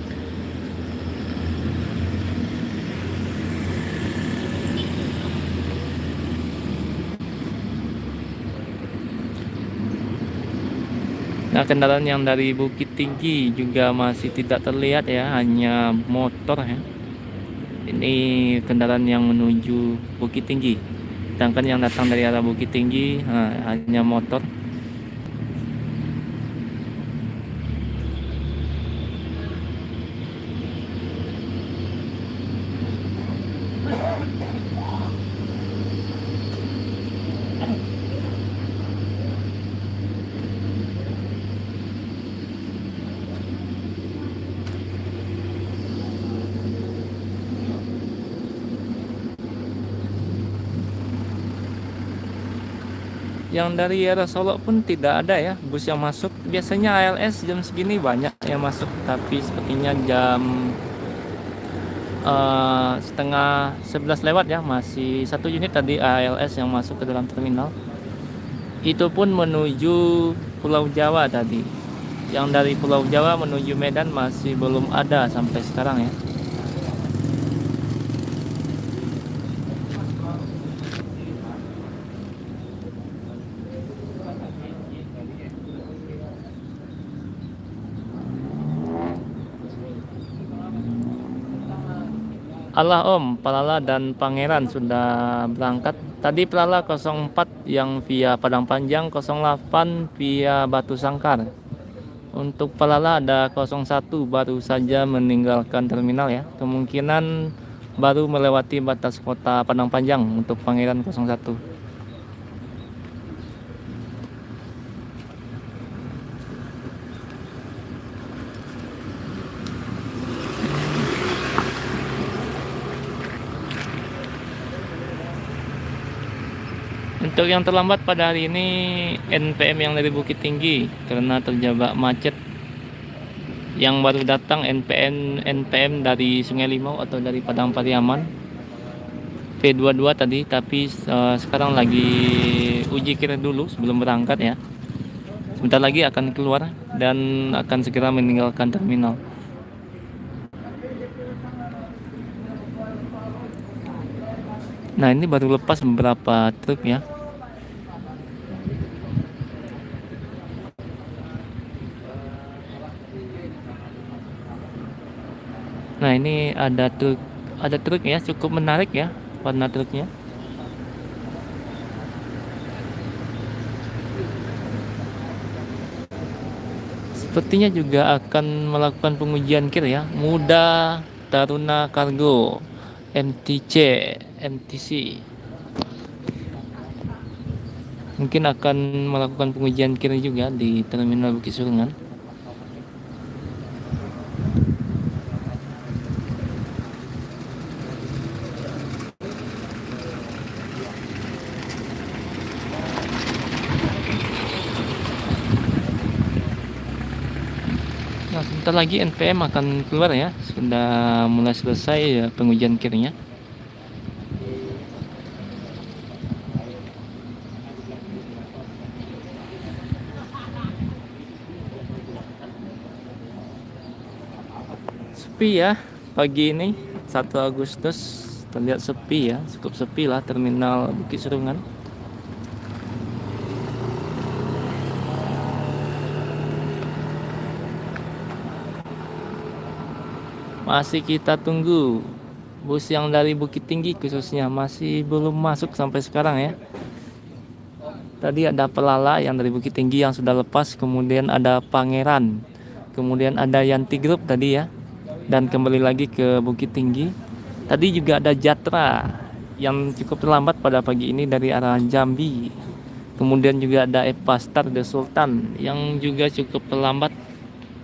Nah, kendaraan yang dari Bukit Tinggi juga masih tidak terlihat ya, hanya motor ya. Ini kendaraan yang menuju Bukit Tinggi. Sedangkan yang datang dari arah Bukit Tinggi hanya motor. Yang dari arah Solo pun tidak ada ya bus yang masuk. Biasanya ALS jam segini banyak yang masuk, tapi sepertinya jam setengah 11 lewat ya, masih satu unit tadi ALS yang masuk ke dalam terminal. Itu pun menuju Pulau Jawa tadi. Yang dari Pulau Jawa menuju Medan masih belum ada sampai sekarang ya. Allah Om, Palala dan Pangeran sudah berangkat. Tadi Palala 04 yang via Padang Panjang, 08 via Batu Sangkar. Untuk Palala ada 01 baru saja meninggalkan terminal ya. Kemungkinan baru melewati batas kota Padang Panjang untuk Pangeran 01. Untuk yang terlambat pada hari ini NPM yang dari Bukit Tinggi karena terjebak macet. Yang baru datang NPM dari Sungai Limau atau dari Padang Pariaman V22 tadi, tapi sekarang lagi uji kir dulu sebelum berangkat ya. Sebentar lagi akan keluar dan akan segera meninggalkan terminal. Nah, ini baru lepas beberapa truk ya. Nah, ini ada truk ya, cukup menarik ya warna truknya. Sepertinya juga akan melakukan pengujian kir ya. Muda Taruna Cargo MTC. Mungkin akan melakukan pengujian kir juga di Terminal Bukit Surungan. Nah, sebentar lagi NPM akan keluar ya. Sudah mulai selesai ya pengujian kirnya. Sepi ya pagi ini 1 Agustus, terlihat sepi ya, cukup sepi lah Terminal Bukit Surungan. Masih kita tunggu bus yang dari Bukit Tinggi khususnya, masih belum masuk sampai sekarang ya. Tadi ada Pelala yang dari Bukit Tinggi yang sudah lepas, kemudian ada Pangeran, kemudian ada Yanti Group tadi ya, dan kembali lagi ke Bukit Tinggi. Tadi juga ada Jatra yang cukup terlambat pada pagi ini dari arah Jambi. Kemudian juga ada Epastar The Sultan yang juga cukup terlambat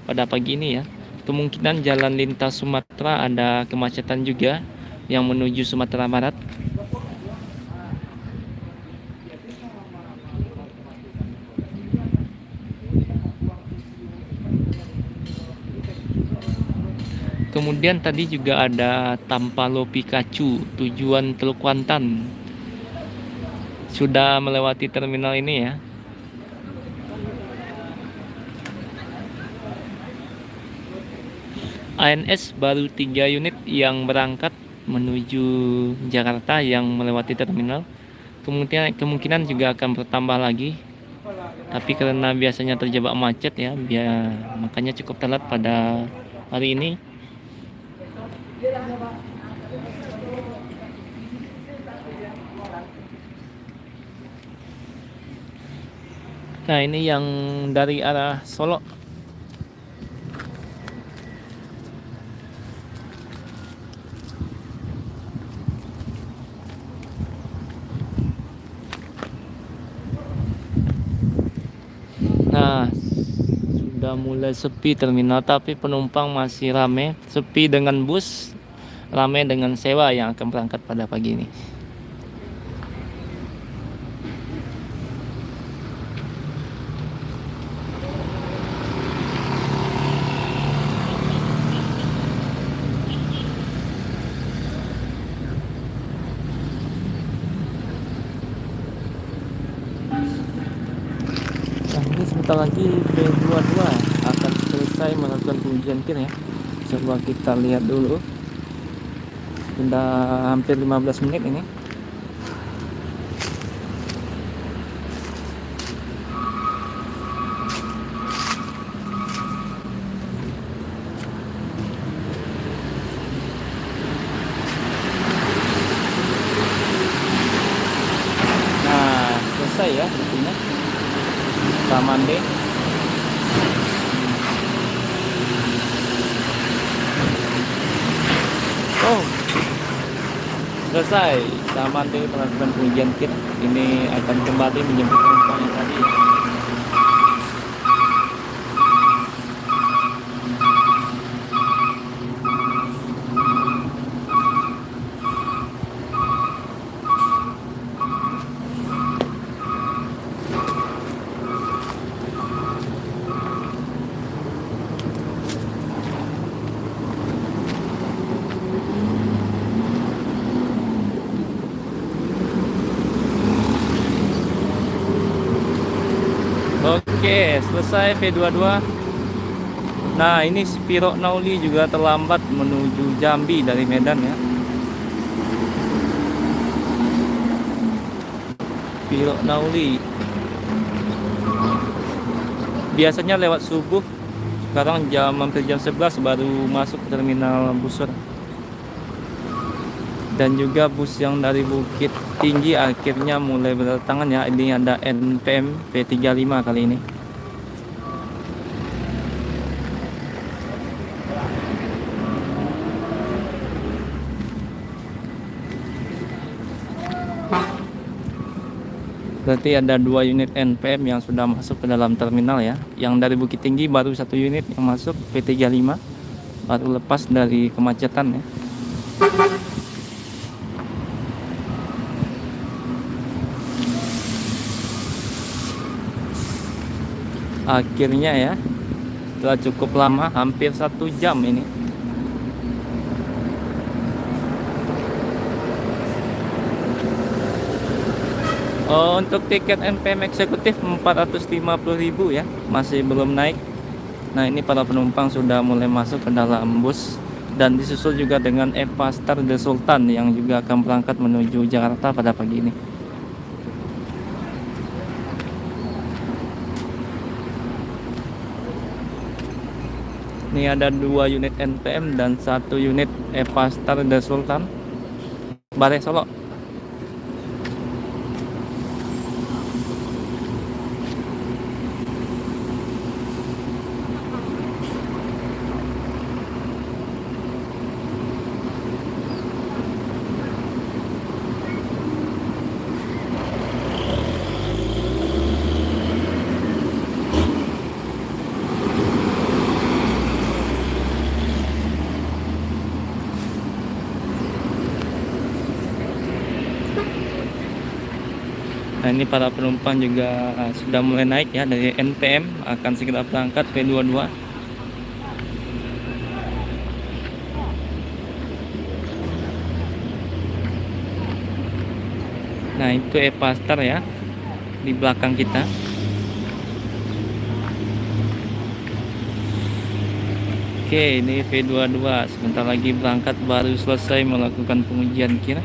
pada pagi ini ya. Kemungkinan jalan lintas Sumatera ada kemacetan juga yang menuju Sumatera Barat. Kemudian tadi juga ada Tampalo Pikachu tujuan Teluk Kuantan. Sudah melewati terminal ini ya. ANS baru 3 unit yang berangkat menuju Jakarta yang melewati terminal. Kemungkinan juga akan bertambah lagi. Tapi karena biasanya terjebak macet ya, makanya cukup telat pada hari ini. Nah, ini yang dari arah Solo. Nah, sudah mulai sepi terminal, tapi penumpang masih ramai. Sepi dengan bus, ramai dengan sewa yang akan berangkat pada pagi ini. Nah, ini sebentar lagi P22 akan selesai melakukan pengujian kir ya. Coba kita lihat dulu. Sudah hampir 15 menit ini. Nah, selesai ya artinya. Samande. Oh, selesai. Samande melakukan pengujian kir. Ini akan kembali menjemput penumpang yang tadi ya. Oke, selesai V22. Nah, ini Spiro Nauli juga terlambat menuju Jambi dari Medan ya. Spiro Nauli. Biasanya lewat subuh. Sekarang hampir jam 11 baru masuk ke terminal Busur. Dan juga bus yang dari Bukit Tinggi akhirnya mulai berdatangan ya. Ini ada NPM P35 kali ini. Berarti ada 2 unit NPM yang sudah masuk ke dalam terminal ya. Yang dari Bukit Tinggi baru 1 unit yang masuk, P35, baru lepas dari kemacetan ya. Akhirnya ya, setelah cukup lama, hampir 1 jam ini. Oh, untuk tiket NPM eksekutif 450.000 ya, masih belum naik. Nah, ini para penumpang sudah mulai masuk ke dalam bus dan disusul juga dengan Eva Star The Sultan yang juga akan berangkat menuju Jakarta pada pagi ini. Ini ada 2 unit NPM dan 1 unit Eva Star The Sultan, Bare Solo. Nah, ini para penumpang juga sudah mulai naik ya dari NPM, akan segera berangkat P22. Nah, itu Eva Star ya di belakang kita. Oke, ini V22 sebentar lagi berangkat, baru selesai melakukan pengujian kir.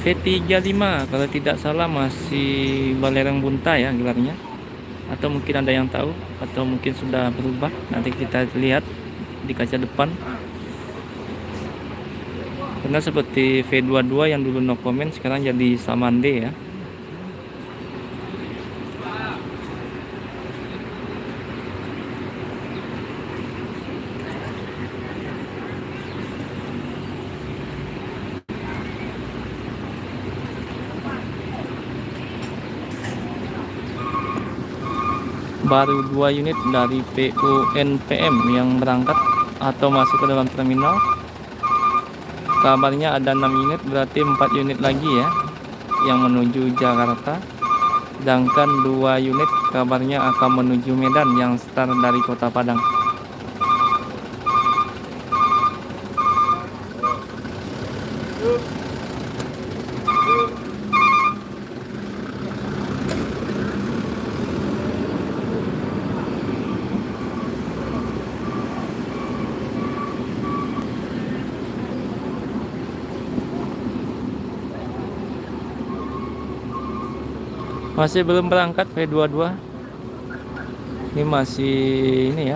V35 kalau tidak salah, masih Balerang Bunta ya gelarnya, atau mungkin ada yang tahu, atau mungkin sudah berubah. Nanti kita lihat di kaca depan. Karena seperti V22 yang dulu no comment sekarang jadi Samande ya. Baru 2 unit dari PUNPM yang berangkat atau masuk ke dalam terminal. Kabarnya ada 6 unit, berarti 4 unit lagi ya yang menuju Jakarta. Sedangkan 2 unit kabarnya akan menuju Medan yang start dari Kota Padang. Masih belum berangkat V22. Ini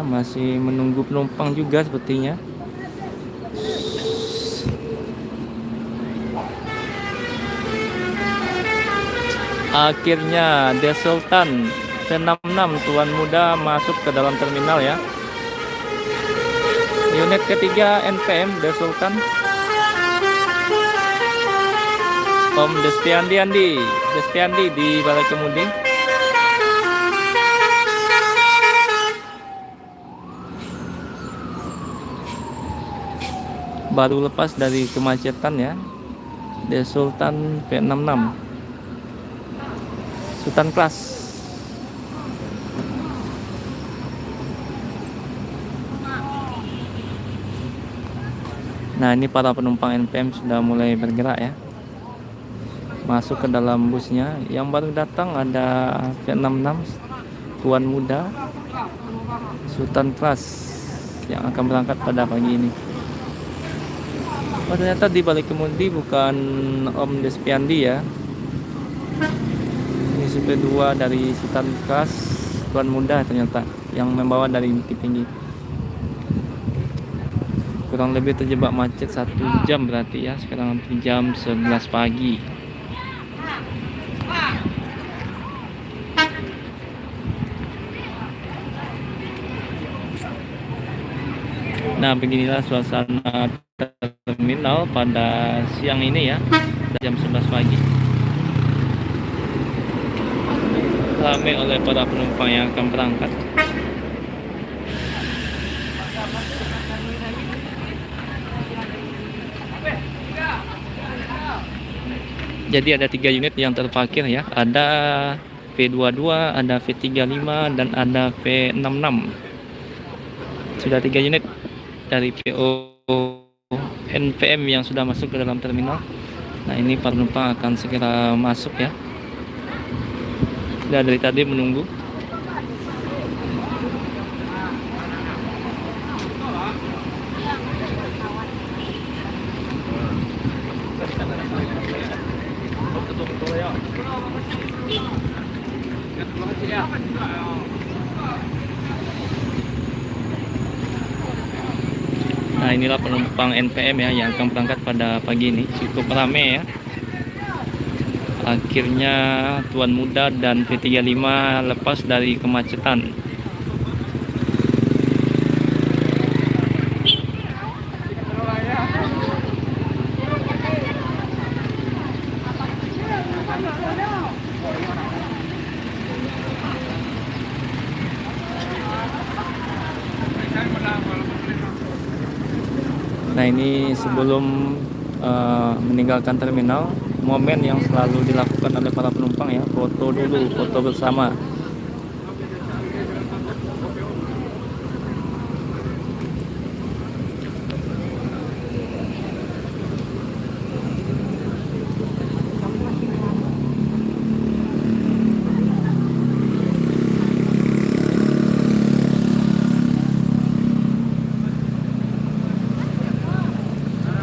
masih menunggu penumpang juga sepertinya. Akhirnya The Sultan V66 Tuan Muda masuk ke dalam terminal ya. Unit ketiga NPM The Sultan. Om Despiandi di Balai Kemudi. Baru lepas dari kemacetan ya. The Sultan V66 Sultan Class. Nah, ini para penumpang NPM sudah mulai bergerak ya, masuk ke dalam busnya. Yang baru datang ada V66 Tuan Muda Sultan Class yang akan berangkat pada pagi ini. Oh, ternyata di Balai Kemudi bukan Om Despiandi ya. Ini supir 2 dari Sultan Class Tuan Muda ternyata yang membawa dari Bukit Tinggi. Kurang lebih terjebak macet 1 jam berarti ya. Sekarang jam 11 pagi. Nah, beginilah suasana terminal pada siang ini ya, jam 11 pagi. Ramai oleh para penumpang yang akan berangkat. Jadi ada 3 unit yang terparkir ya. Ada V22, ada V35, dan ada V66. Sudah 3 unit dari PO NPM yang sudah masuk ke dalam terminal. Nah, ini para penumpang akan segera masuk ya. Sudah dari tadi menunggu. Nah, inilah penumpang NPM ya yang akan berangkat pada pagi ini. Cukup ramai ya. Akhirnya Tuan Muda dan V35 lepas dari kemacetan. Nah, ini sebelum meninggalkan terminal, momen yang selalu dilakukan oleh para penumpang ya, foto dulu, foto bersama.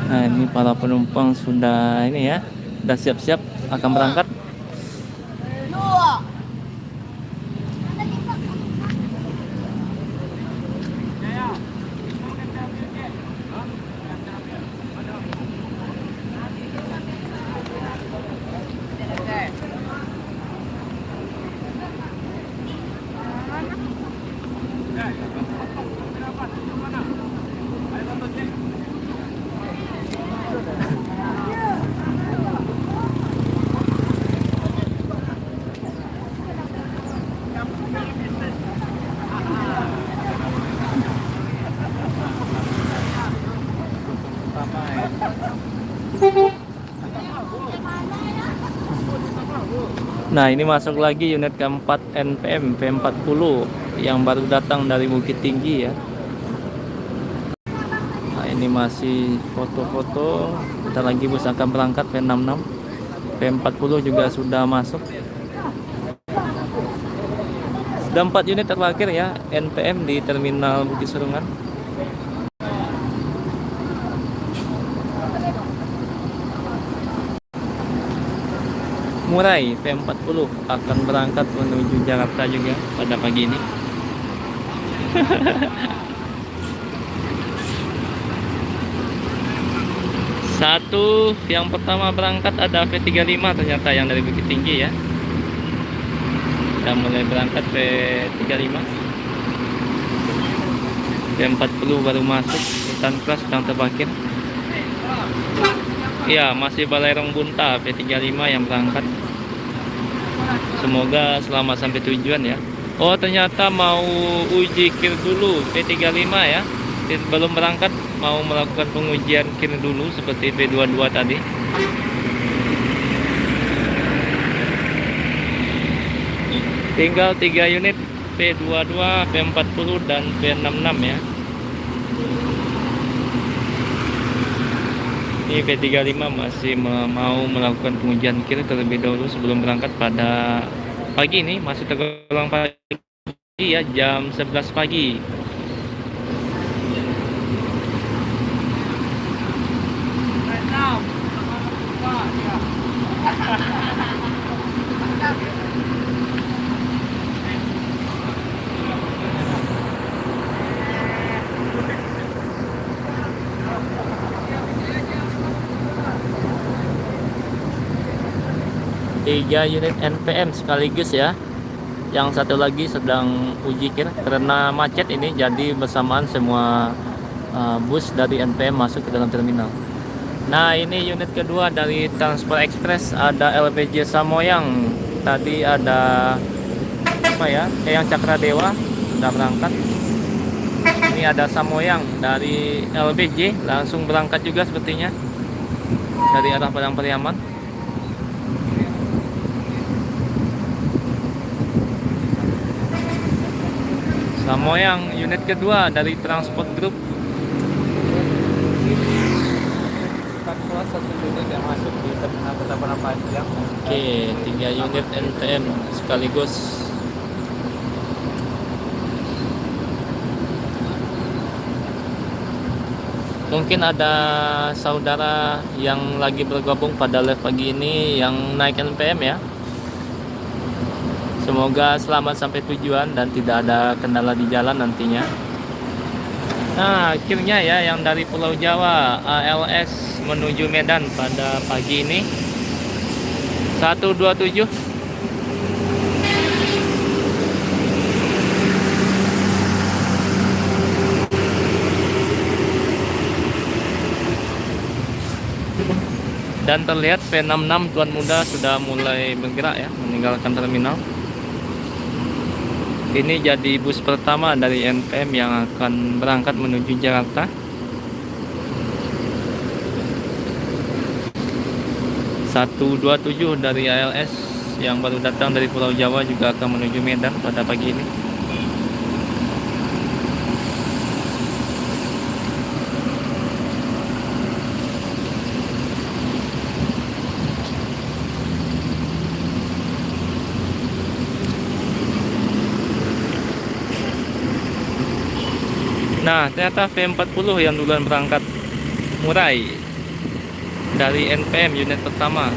Nah, ini para penumpang sudah ini ya, Udah siap-siap akan berangkat. Nah, ini masuk lagi unit keempat NPM P40 yang baru datang dari Bukit Tinggi ya. Nah, ini masih foto-foto. Bentar lagi bus akan berangkat P66. P40 juga sudah masuk. Sudah 4 unit terparkir ya NPM di Terminal Bukit Serungan. Murai P40 akan berangkat menuju Jakarta juga pada pagi ini. Satu yang pertama berangkat ada P35 ternyata yang dari Bukit Tinggi ya. Sudah mulai berangkat P35. P40 baru masuk, Hutan Keras sedang terparkir. Ya, masih Balerong Bunta P35 yang berangkat. Semoga selamat sampai tujuan ya. Oh, ternyata mau uji kir dulu P35 ya. Belum berangkat, mau melakukan pengujian kir dulu seperti P22 tadi. Tinggal 3 unit P22, P40 dan P66 ya. Ini P35 masih mau melakukan pengujian kir terlebih dahulu sebelum berangkat pada pagi ini. Masih tergolong pagi ya, jam 11 pagi. Tiga unit NPM sekaligus ya. Yang satu lagi sedang uji kir karena macet ini, jadi bersamaan semua bus dari NPM masuk ke dalam terminal. Nah, ini unit kedua dari Transport Express, ada LPJ Samoyang. Tadi ada apa ya? Yang Cakra Dewa sudah berangkat. Ini ada Samoyang dari LPJ langsung berangkat juga sepertinya dari arah Padang Pariaman. Samoyang unit kedua dari Transport Group. Kelas satu unit yang masuk di Terminal Kota Panjang. Oke, 3 unit NPM sekaligus. Mungkin ada saudara yang lagi bergabung pada live pagi ini yang naik NPM ya. Semoga selamat sampai tujuan dan tidak ada kendala di jalan nantinya. Nah, akhirnya ya yang dari Pulau Jawa ALS menuju Medan pada pagi ini 127. Dan terlihat P66 Tuan Muda sudah mulai bergerak ya, meninggalkan terminal. Ini jadi bus pertama dari NPM yang akan berangkat menuju Jakarta. 127 dari ALS yang baru datang dari Pulau Jawa juga akan menuju Medan pada pagi ini. Nah, ternyata V40 yang duluan berangkat Murai dari NPM unit pertama.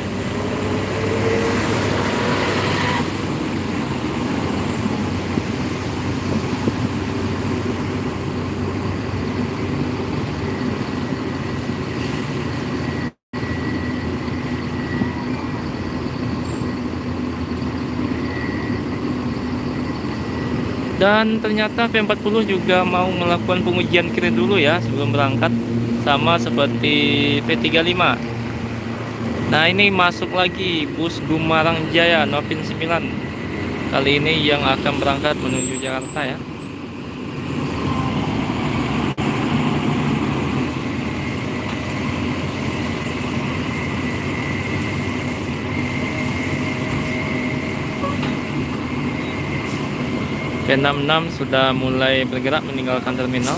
Dan ternyata V40 juga mau melakukan pengujian kir dulu ya sebelum berangkat, sama seperti V35. Nah, ini masuk lagi bus Gumarang Jaya Novin 9. Kali ini yang akan berangkat menuju Jakarta ya. V66 sudah mulai bergerak meninggalkan terminal.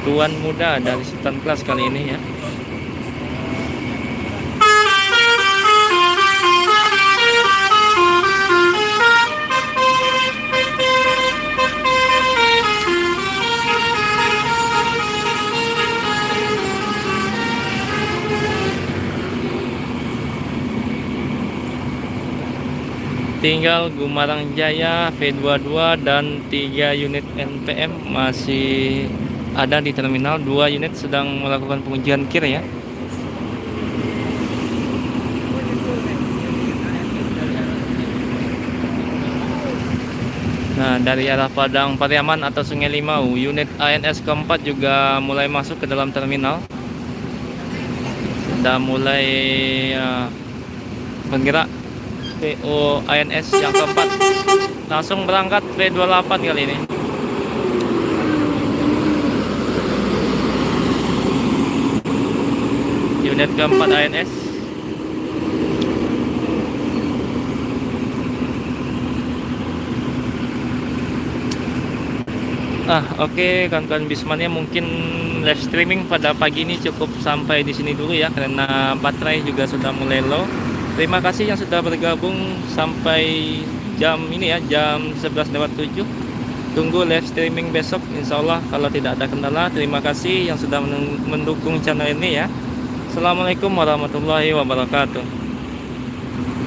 Tuan muda dari Sultan Kelas kali ini ya. Tinggal Gumarang Jaya V22 dan 3 unit NPM masih ada di terminal. 2 unit sedang melakukan pengujian kir ya. Nah, dari arah Padang Pariaman atau Sungai Limau, unit ANS keempat juga mulai masuk ke dalam terminal. Sudah mulai bergerak. PO ANS yang keempat langsung berangkat V28 kali ini. Unit keempat ANS. Oke, kawan-kawan Bismania, mungkin live streaming pada pagi ini cukup sampai di sini dulu ya, karena baterai juga sudah mulai low. Terima kasih yang sudah bergabung sampai jam ini ya, jam 11:07. Tunggu live streaming besok insya Allah kalau tidak ada kendala. Terima kasih yang sudah mendukung channel ini ya. Assalamualaikum warahmatullahi wabarakatuh.